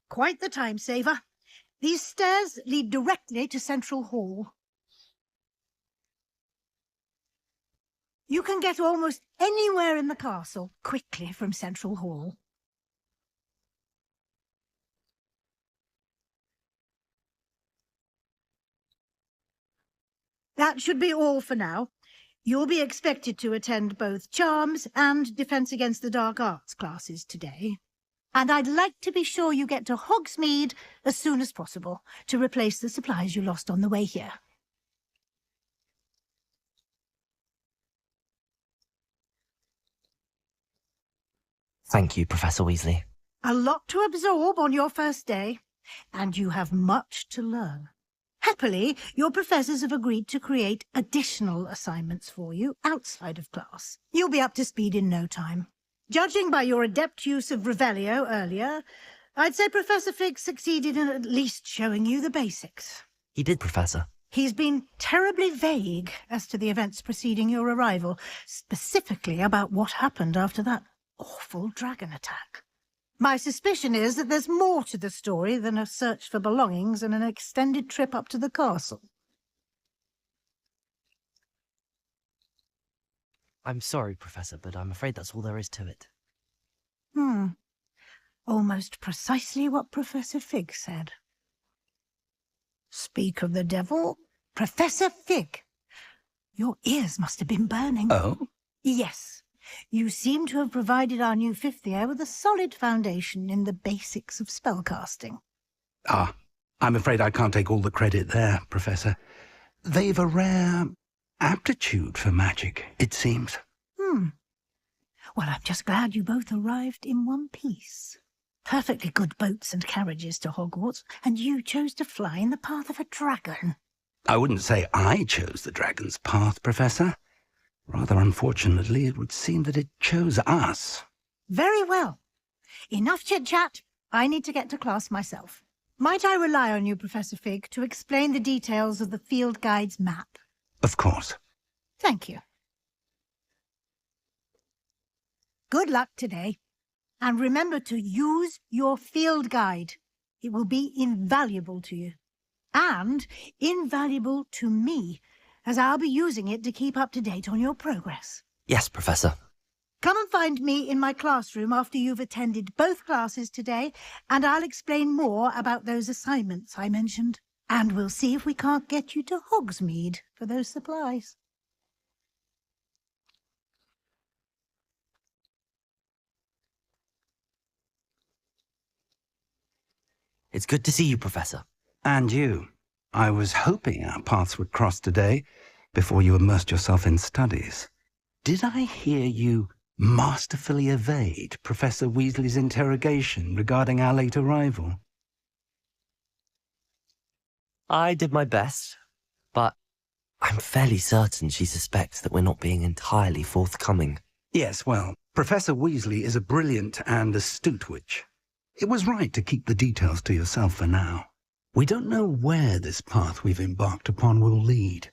S11: Quite the time saver. These stairs lead directly to Central Hall. You can get almost anywhere in the castle quickly from Central Hall. That should be all for now. You'll be expected to attend both Charms and Defense Against the Dark Arts classes today. And I'd like to be sure you get to Hogsmeade as soon as possible to replace the supplies you lost on the way here.
S3: Thank you, Professor Weasley.
S11: A lot to absorb on your first day, and you have much to learn. Happily, your professors have agreed to create additional assignments for you outside of class. You'll be up to speed in no time. Judging by your adept use of Revelio earlier, I'd say Professor Fig succeeded in at least showing you the basics.
S3: He did, Professor.
S11: He's been terribly vague as to the events preceding your arrival, specifically about what happened after that awful dragon attack. My suspicion is that there's more to the story than a search for belongings and an extended trip up to the castle.
S3: I'm sorry, Professor, but I'm afraid that's all there is to it.
S11: Almost precisely what Professor Fig said. Speak of the devil, Professor Fig. Your ears must have been burning.
S7: Oh?
S11: Yes. You seem to have provided our new fifth year with a solid foundation in the basics of spellcasting.
S7: Ah, I'm afraid I can't take all the credit there, Professor. They've a rare aptitude for magic, it seems.
S11: Well, I'm just glad you both arrived in one piece. Perfectly good boats and carriages to Hogwarts, and you chose to fly in the path of a dragon.
S7: I wouldn't say I chose the dragon's path, Professor. Rather unfortunately, it would seem that it chose us.
S11: Very well. Enough chit-chat. I need to get to class myself. Might I rely on you, Professor Fig, to explain the details of the field guide's map?
S7: Of course.
S11: Thank you. Good luck today. And remember to use your field guide. It will be invaluable to you. And invaluable to me, as I'll be using it to keep up to date on your progress.
S3: Yes, Professor.
S11: Come and find me in my classroom after you've attended both classes today, and I'll explain more about those assignments I mentioned. And we'll see if we can't get you to Hogsmeade for those supplies.
S3: It's good to see you, Professor.
S2: And you. I was hoping our paths would cross today, before you immersed yourself in studies. Did I hear you masterfully evade Professor Weasley's interrogation regarding our late arrival?
S3: I did my best, but I'm fairly certain she suspects that we're not being entirely forthcoming.
S2: Yes, well, Professor Weasley is a brilliant and astute witch. It was right to keep the details to yourself for now. We don't know where this path we've embarked upon will lead.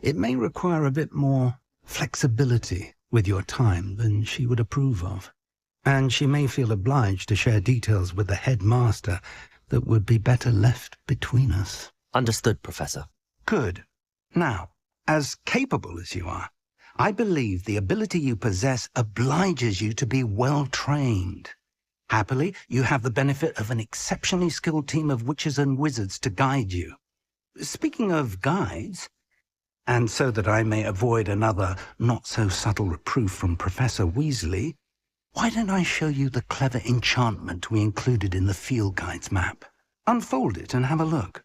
S2: It may require a bit more flexibility with your time than she would approve of. And she may feel obliged to share details with the headmaster that would be better left between us.
S3: Understood, Professor.
S2: Good. Now, as capable as you are, I believe the ability you possess obliges you to be well trained. Happily, you have the benefit of an exceptionally skilled team of witches and wizards to guide you. Speaking of guides, and so that I may avoid another not-so-subtle reproof from Professor Weasley, why don't I show you the clever enchantment we included in the field guide's map? Unfold it and have a look.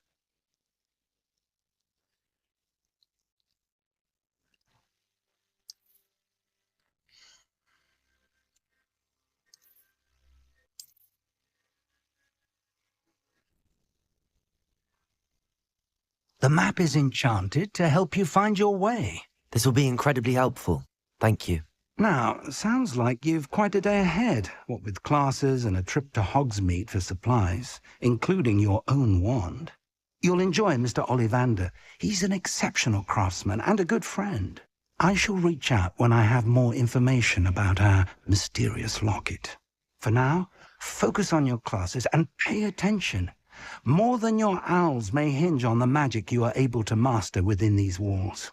S2: The map is enchanted to help you find your way.
S3: This will be incredibly helpful. Thank you.
S2: Now, sounds like you've quite a day ahead, what with classes and a trip to Hogsmeade for supplies, including your own wand. You'll enjoy Mr. Ollivander. He's an exceptional craftsman and a good friend. I shall reach out when I have more information about our mysterious locket. For now, focus on your classes and pay attention. More than your owls may hinge on the magic you are able to master within these walls.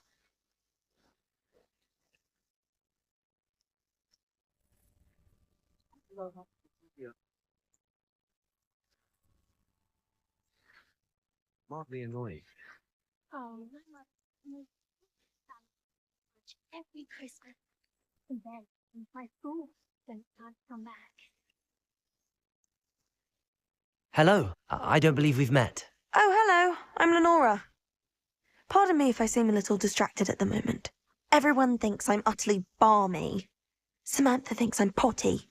S8: Mildly annoying.
S14: Oh, every Christmas. And then my school don't come back.
S3: Hello. I don't believe we've met.
S19: Oh, hello. I'm Lenora. Pardon me if I seem a little distracted at the moment. Everyone thinks I'm utterly balmy. Samantha thinks I'm potty.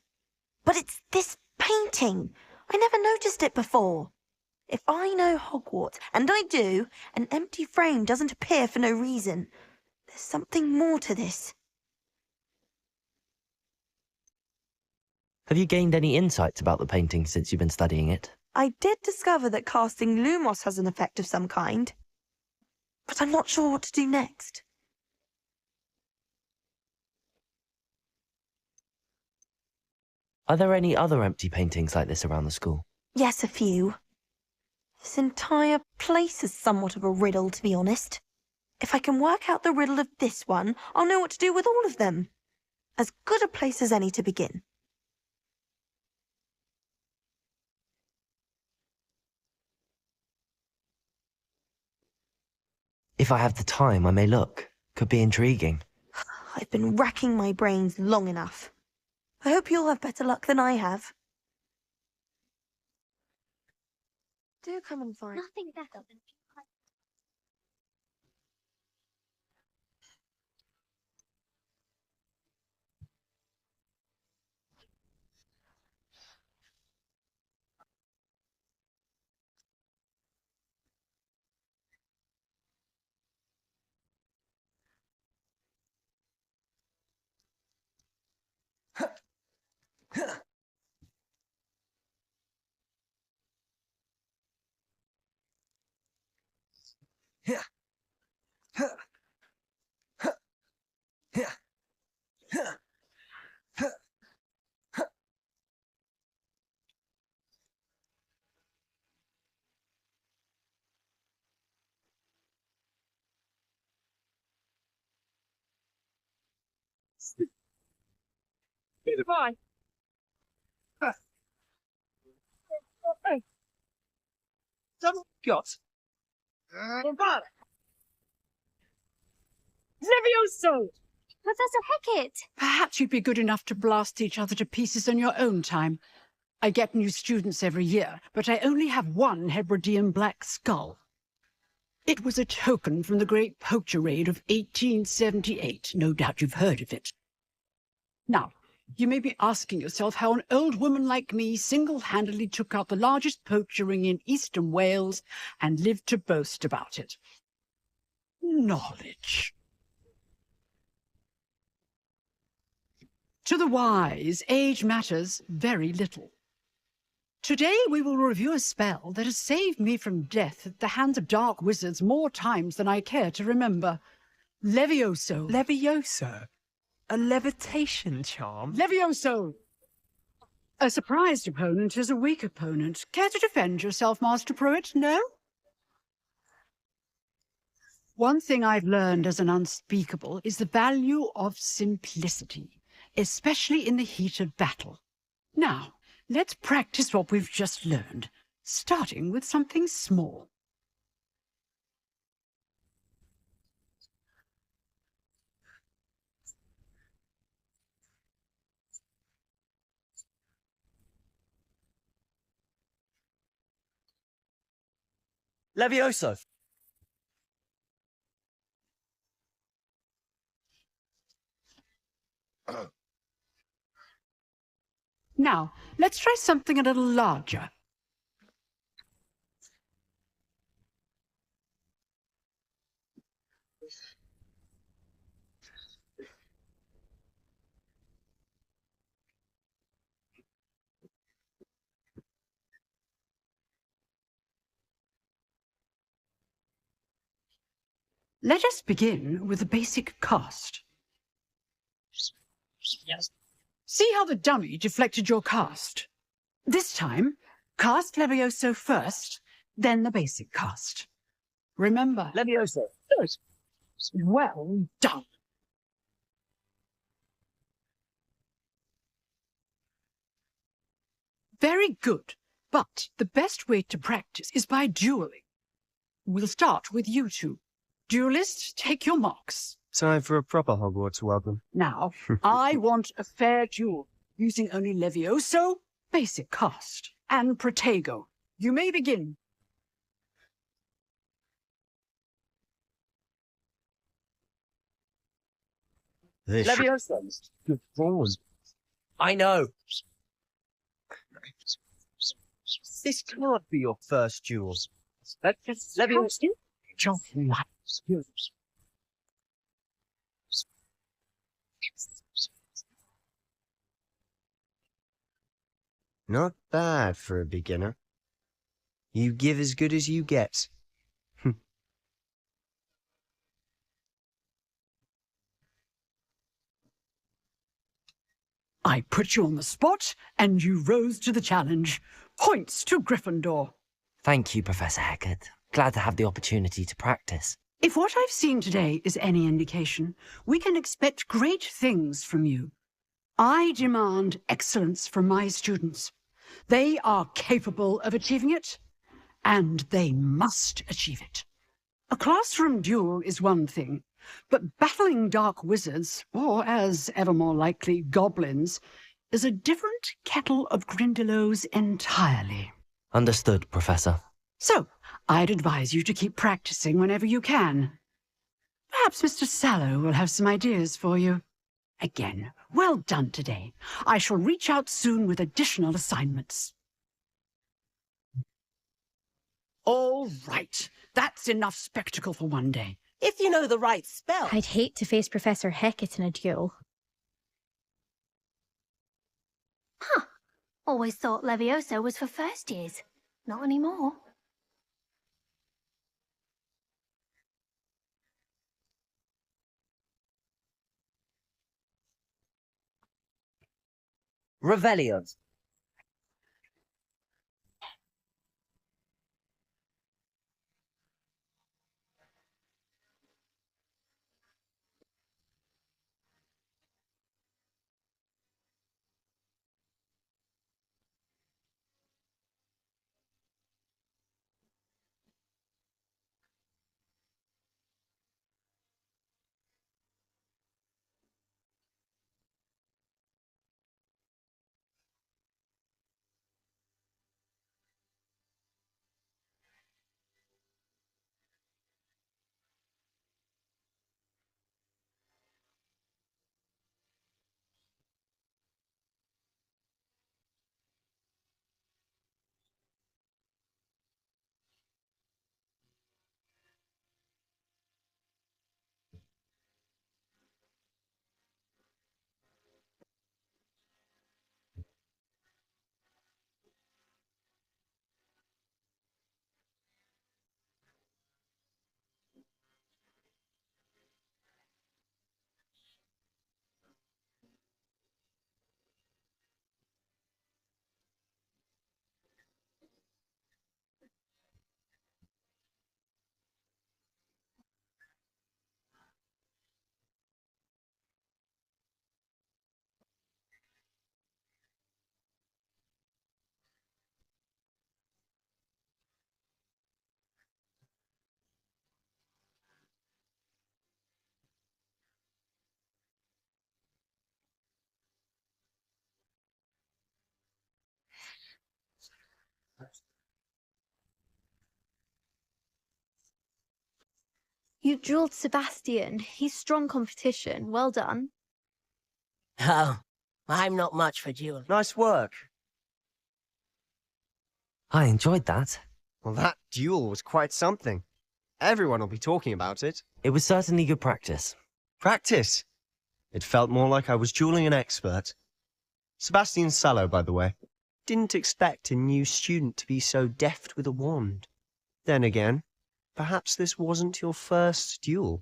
S19: But it's this painting. I never noticed it before. If I know Hogwarts, and I do, an empty frame doesn't appear for no reason. There's something more to this.
S3: Have you gained any insights about the painting since you've been studying it?
S19: I did discover that casting Lumos has an effect of some kind, but I'm not sure what to do next.
S3: Are there any other empty paintings like this around the school?
S19: Yes, a few. This entire place is somewhat of a riddle, to be honest. If I can work out the riddle of this one, I'll know what to do with all of them. As good a place as any to begin.
S3: If I have the time, I may look. Could be intriguing.
S19: I've been racking my brains long enough. I hope you'll have better luck than I have. Do come and find.
S14: Nothing better than
S17: Goodbye. Hey. Got. Goodbye. Levioso!
S14: Professor Hecat!
S20: Perhaps you'd be good enough to blast each other to pieces on your own time. I get new students every year, but I only have one Hebridean black skull. It was a token from the Great Poacher Raid of 1878. No doubt you've heard of it. Now, you may be asking yourself how an old woman like me single-handedly took out the largest poacher ring in eastern Wales and lived to boast about it. Knowledge. To the wise, age matters very little. Today we will review a spell that has saved me from death at the hands of dark wizards more times than I care to remember. Levioso.
S17: Levioso? A levitation charm?
S20: Levioso! A surprised opponent is a weak opponent. Care to defend yourself, Master Pruitt? No? One thing I've learned as an unspeakable is the value of simplicity, especially in the heat of battle. Now, let's practice what we've just learned, starting with something small.
S3: Levioso!
S20: Now, let's try something a little larger. Let us begin with a basic cast. See how the dummy deflected your cast? This time, cast Levioso first, then the basic cast. Remember,
S3: Levioso.
S20: Well done. Very good, but the best way to practice is by dueling. We'll start with you two. Duelists, take your marks.
S17: Time for a proper Hogwarts welcome.
S20: Now, I want a fair duel, using only Levioso, basic cast, and Protego. You may begin.
S3: Levioso.
S17: Good balls.
S3: I know. This can't be your first duel. Let's just Levioso.
S21: Not bad for a beginner. You give as good as you get.
S20: I put you on the spot, and you rose to the challenge. Points to Gryffindor.
S3: Thank you, Professor Hecat. Glad to have the opportunity to practice.
S20: If what I've seen today is any indication, we can expect great things from you. I demand excellence from my students. They are capable of achieving it, and they must achieve it. A classroom duel is one thing, but battling dark wizards, or as ever more likely, goblins, is a different kettle of Grindylows entirely.
S3: Understood, Professor.
S20: So, I'd advise you to keep practicing whenever you can. Perhaps Mr. Sallow will have some ideas for you. Again, well done today. I shall reach out soon with additional assignments. All right. That's enough spectacle for one day.
S22: If you know the right spell.
S23: I'd hate to face Professor Hecat in a duel.
S14: Huh. Always thought Levioso was for first years. Not anymore.
S3: Revelio.
S4: You dueled Sebastian. He's strong competition. Well done.
S5: Oh, I'm not much for dueling.
S21: Nice work.
S3: I enjoyed that.
S21: Well, that duel was quite something. Everyone will be talking about it.
S3: It was certainly good practice.
S21: Practice? It felt more like I was dueling an expert. Sebastian Sallow, by the way. Didn't expect a new student to be so deft with a wand. Then again, perhaps this wasn't your first duel.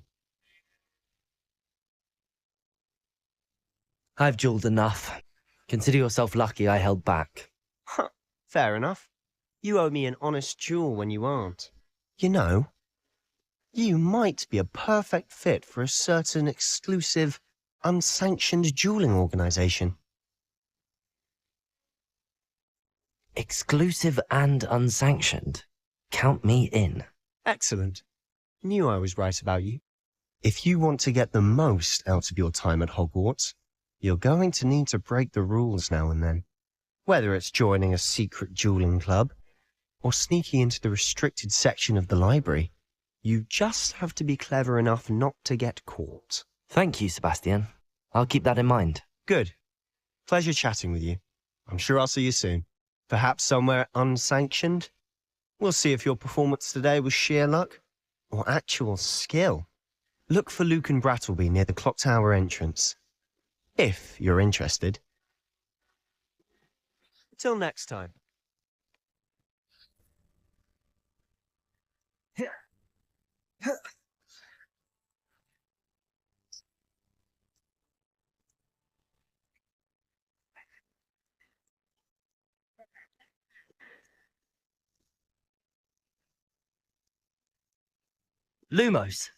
S3: I've duelled enough. Consider yourself lucky I held back.
S21: Huh, fair enough. You owe me an honest duel when you aren't. You know, you might be a perfect fit for a certain exclusive, unsanctioned dueling organization.
S3: Exclusive and unsanctioned. Count me in.
S21: Excellent. Knew I was right about you. If you want to get the most out of your time at Hogwarts, you're going to need to break the rules now and then. Whether it's joining a secret dueling club, or sneaking into the restricted section of the library, you just have to be clever enough not to get caught.
S3: Thank you, Sebastian. I'll keep that in mind.
S21: Good. Pleasure chatting with you. I'm sure I'll see you soon. Perhaps somewhere unsanctioned? We'll see if your performance today was sheer luck or actual skill. Look for Luke and Brattleby near the clock tower entrance. If you're interested. Till next time.
S3: Lumos.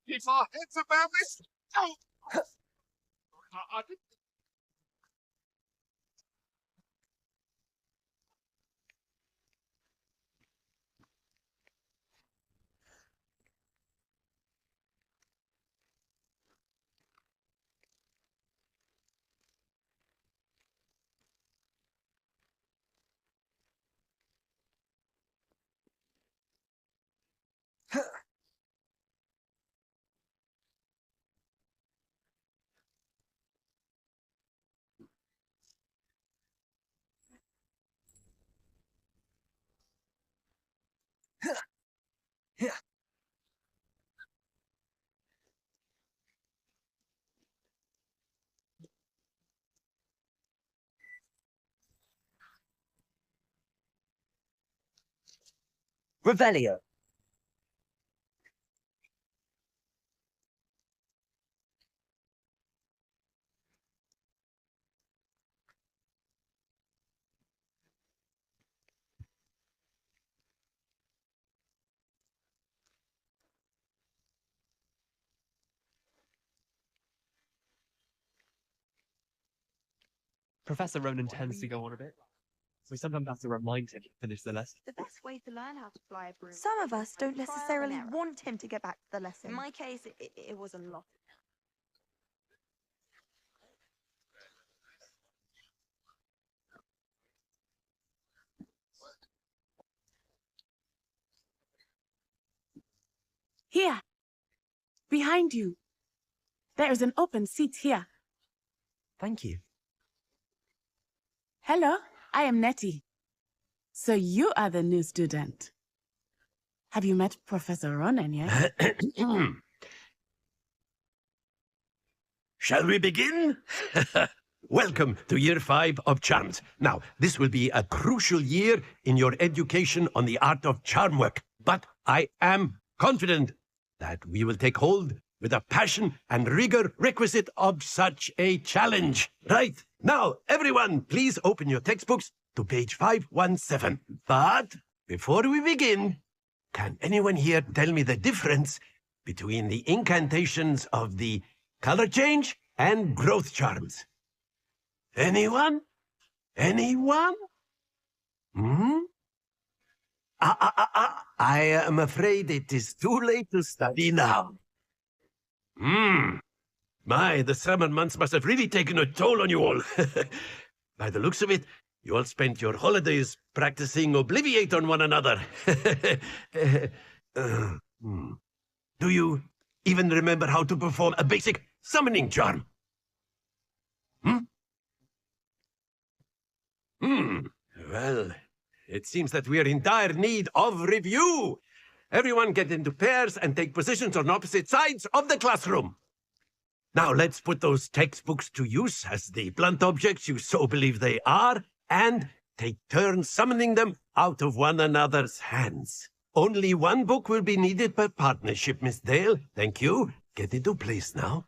S6: Keep our heads about this. Oh. I didn't.
S3: Revelio.
S17: Professor Ronan tends to go on a bit. We sometimes have to remind him to finish the lesson.
S19: The best way to learn how to fly a broom. Some of us don't necessarily want him to get back to the lesson. In my case, it was a lot.
S16: Here. Behind you. There is an open seat here.
S3: Thank you.
S16: Hello, I am Nettie. So you are the new student. Have you met Professor Ronan yet?
S8: Shall we begin? Welcome to Year 5 of Charms. Now, this will be a crucial year in your education on the art of charm work. But I am confident that we will take hold with the passion and rigor requisite of such a challenge. Right, now, everyone, please open your textbooks to page 517. But before we begin, can anyone here tell me the difference between the incantations of the color change and growth charms? Anyone? Anyone? Hmm? I am afraid it is too late to study now. My, the summer months must have really taken a toll on you all. By the looks of it, you all spent your holidays practicing Obliviate on one another. Do you even remember how to perform a basic summoning charm? Well, it seems that we are in dire need of review. Everyone get into pairs and take positions on opposite sides of the classroom. Now let's put those textbooks to use as the blunt objects you so believe they are, and take turns summoning them out of one another's hands. Only one book will be needed per partnership, Miss Dale. Thank you. Get into place now.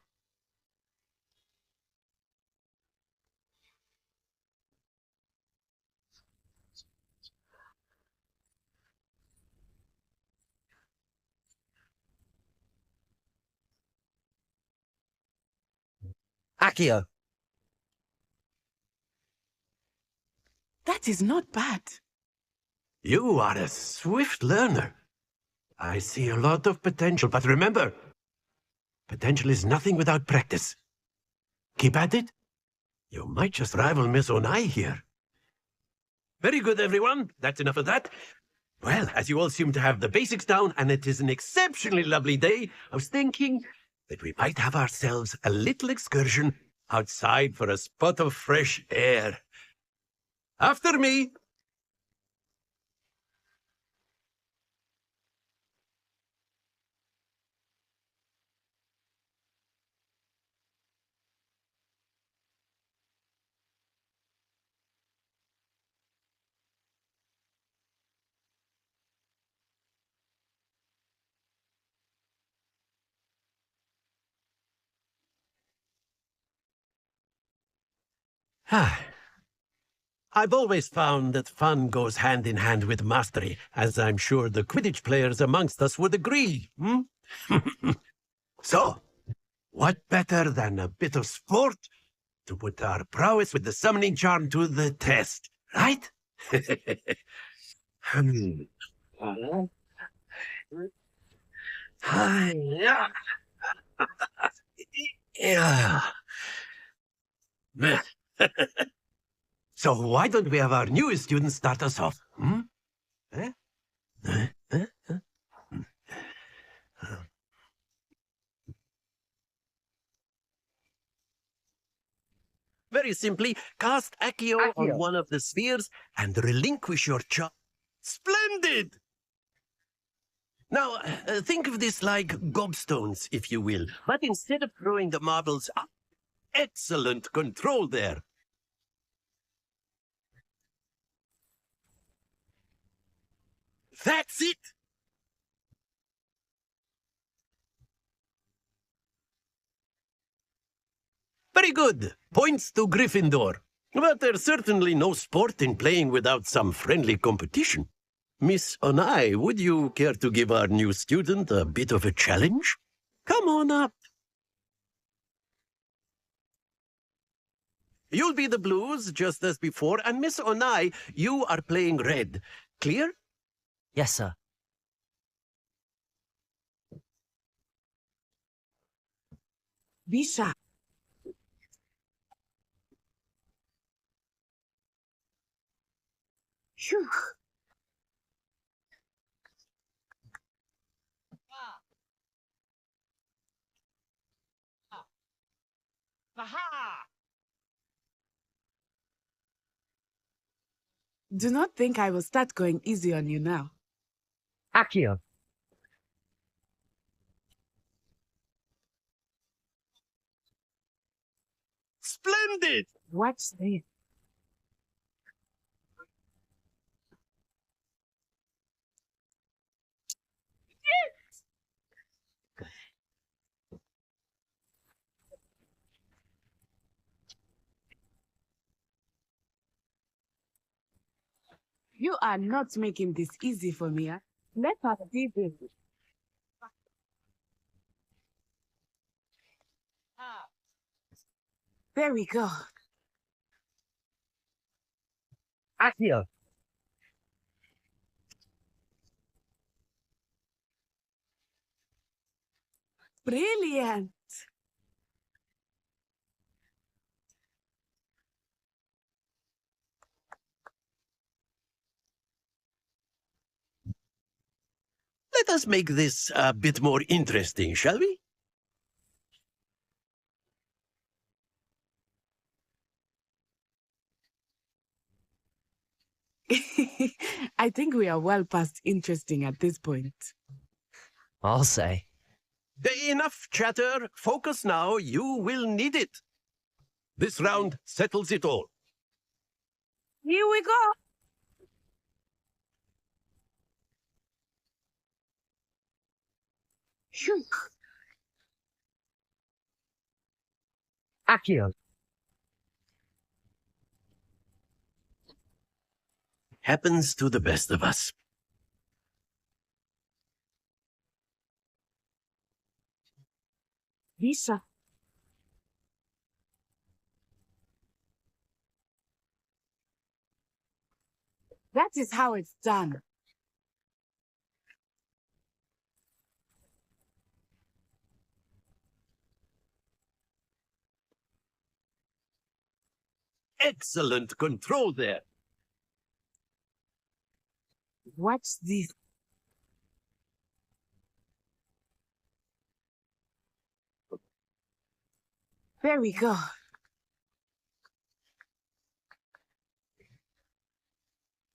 S3: Accio.
S16: That is not bad.
S8: You are a swift learner. I see a lot of potential, but remember, potential is nothing without practice. Keep at it. You might just rival Miss Onai here. Very good, everyone. That's enough of that. Well, as you all seem to have the basics down, and it is an exceptionally lovely day, I was thinking that we might have ourselves a little excursion outside for a spot of fresh air. After me. I've always found that fun goes hand in hand with mastery, as I'm sure the Quidditch players amongst us would agree. So, what better than a bit of sport to put our prowess with the summoning charm to the test, right? Yeah. So why don't we have our newest student start us off? Very simply, cast Accio on one of the spheres and relinquish your charm. Splendid! Now, think of this like gobstones, if you will. But instead of throwing the marbles up, excellent control there. That's it! Very good. Points to Gryffindor. But there's certainly no sport in playing without some friendly competition. Miss Onai, would you care to give our new student a bit of a challenge? Come on up. You'll be the blues, just as before, and Miss Onai, you are playing red. Clear?
S3: Yes, sir.
S16: Bisha. Phew. Do not think I will start going easy on you now.
S3: Accio.
S8: Splendid!
S16: Watch this. You are not making this easy for me. Huh? Let us see this. There we go.
S3: Accio.
S16: Brilliant.
S8: Let us make this a bit more interesting, shall we?
S16: I think we are well past interesting at this point.
S3: I'll say.
S8: Enough chatter. Focus now. You will need it. This round settles it all.
S16: Here we go.
S21: Accio.
S8: Happens to the best of us.
S16: Lisa. That is how it's done.
S8: Excellent control there.
S16: Watch this. There we go.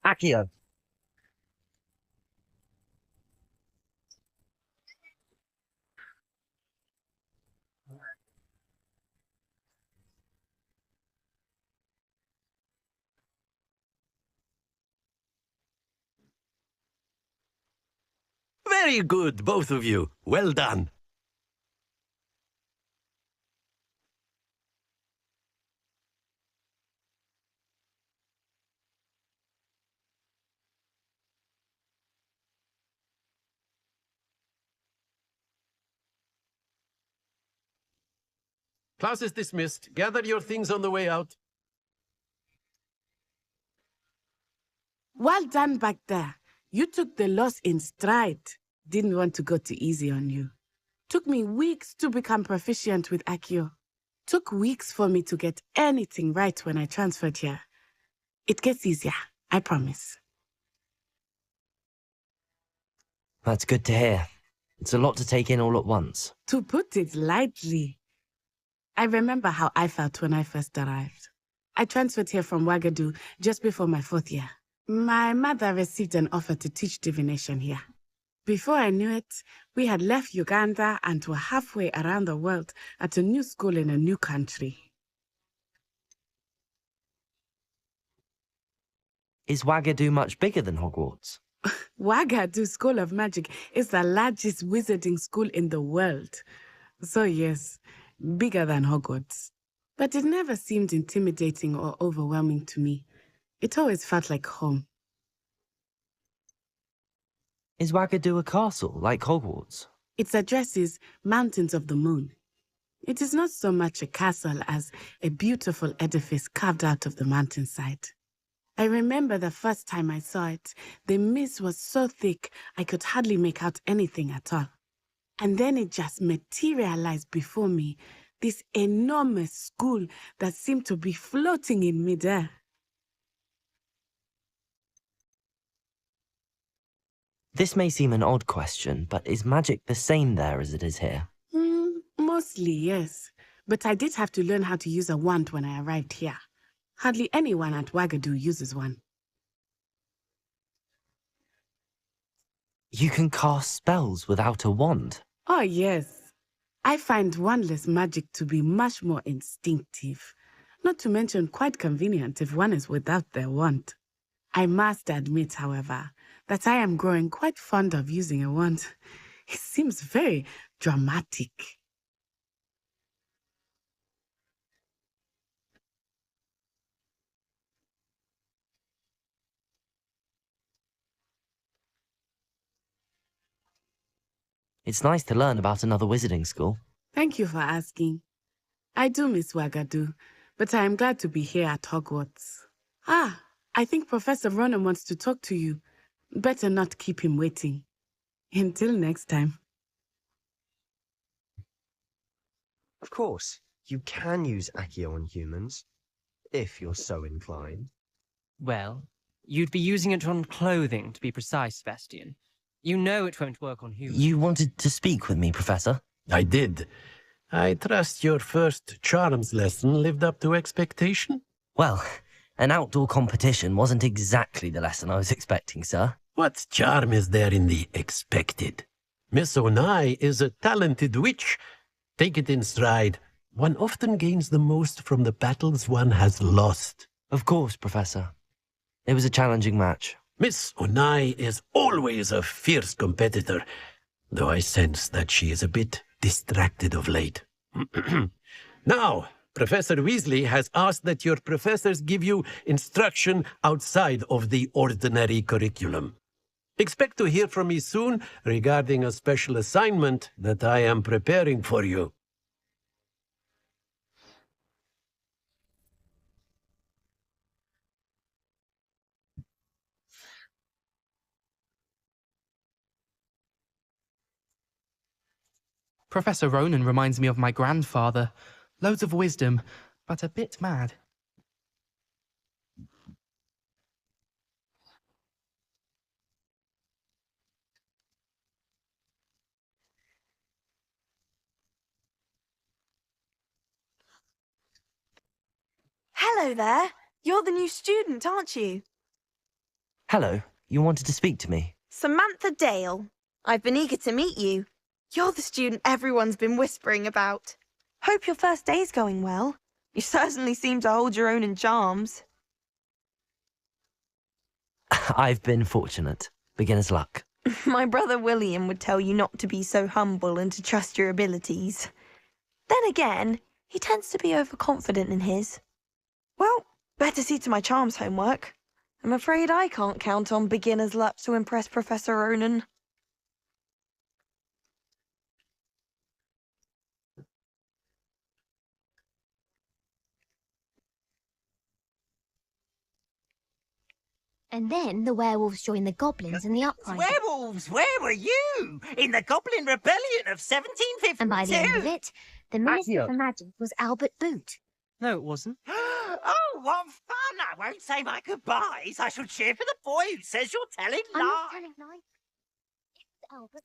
S21: Accio.
S8: Very good, both of you. Well done. Class is dismissed. Gather your things on the way out.
S16: Well done back there. You took the loss in stride. Didn't want to go too easy on you. Took me weeks to become proficient with Accio. Took weeks for me to get anything right when I transferred here. It gets easier, I promise.
S3: That's good to hear. It's a lot to take in all at once.
S16: To put it lightly, I remember how I felt when I first arrived. I transferred here from Wagadu just before my 4th year. My mother received an offer to teach divination here. Before I knew it, we had left Uganda and were halfway around the world at a new school in a new country.
S3: Is Wagadu much bigger than Hogwarts?
S16: Wagadu School of Magic is the largest wizarding school in the world. So yes, bigger than Hogwarts. But it never seemed intimidating or overwhelming to me. It always felt like home.
S3: Is Wagadu a castle, like Hogwarts?
S16: Its address is Mountains of the Moon. It is not so much a castle as a beautiful edifice carved out of the mountainside. I remember the first time I saw it, the mist was so thick I could hardly make out anything at all. And then it just materialized before me, this enormous school that seemed to be floating in midair.
S3: This may seem an odd question, but is magic the same there as it is here?
S16: Mostly, yes. But I did have to learn how to use a wand when I arrived here. Hardly anyone at Wagadu uses one.
S3: You can cast spells without a wand?
S16: Oh, yes. I find wandless magic to be much more instinctive. Not to mention quite convenient if one is without their wand. I must admit, however, that I am growing quite fond of using a wand. It seems very dramatic.
S3: It's nice to learn about another wizarding school.
S16: Thank you for asking. I do miss Wagadu, but I am glad to be here at Hogwarts. I think Professor Ronan wants to talk to you. Better not keep him waiting. Until next time.
S21: Of course, you can use Accio on humans, if you're so inclined.
S17: Well, you'd be using it on clothing, to be precise, Sebastian.
S1: You know it won't work on humans.
S3: You wanted to speak with me, Professor?
S8: I did. I trust your first charms lesson lived up to expectation?
S3: Well, an outdoor competition wasn't exactly the lesson I was expecting, sir.
S8: What charm is there in the expected? Miss Onai is a talented witch. Take it in stride. One often gains the most from the battles one has lost.
S3: Of course, Professor. It was a challenging match.
S8: Miss Onai is always a fierce competitor, though I sense that she is a bit distracted of late. Now, Professor Weasley has asked that your professors give you instruction outside of the ordinary curriculum. Expect to hear from me soon regarding a special assignment that I am preparing for you.
S15: Professor Ronan reminds me of my grandfather. Loads of wisdom, but a bit mad.
S19: Hello there. You're the new student, aren't you?
S3: Hello, you wanted to speak to me?
S19: Samantha Dale. I've been eager to meet you. You're the student everyone's been whispering about. Hope your first day's going well. You certainly seem to hold your own in charms.
S3: I've been fortunate. Beginner's luck.
S19: My brother William would tell you not to be so humble and to trust your abilities. Then again, he tends to be overconfident in his. Well, better see to my charms homework. I'm afraid I can't count on beginner's luck to impress Professor Ronan.
S14: And then the werewolves joined the goblins in the uprising.
S18: Werewolves, where were you? In the Goblin Rebellion of 1752?
S14: And by the end of it, the Minister for Magic was Albert Boot.
S1: No, it wasn't.
S18: Oh, what fun! I won't say my goodbyes. I shall cheer for the boy who says you're telling
S14: I'm not
S18: lies.
S14: telling lies. It's Albert.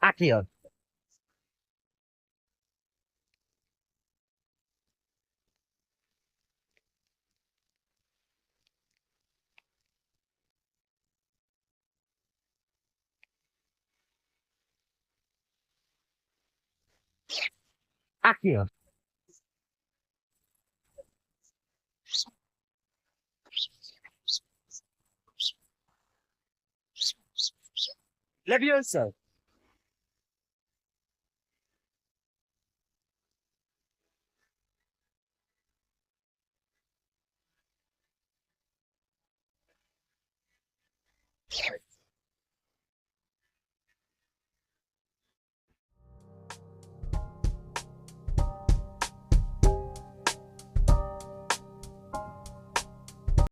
S3: Accio. Accio. Levioso.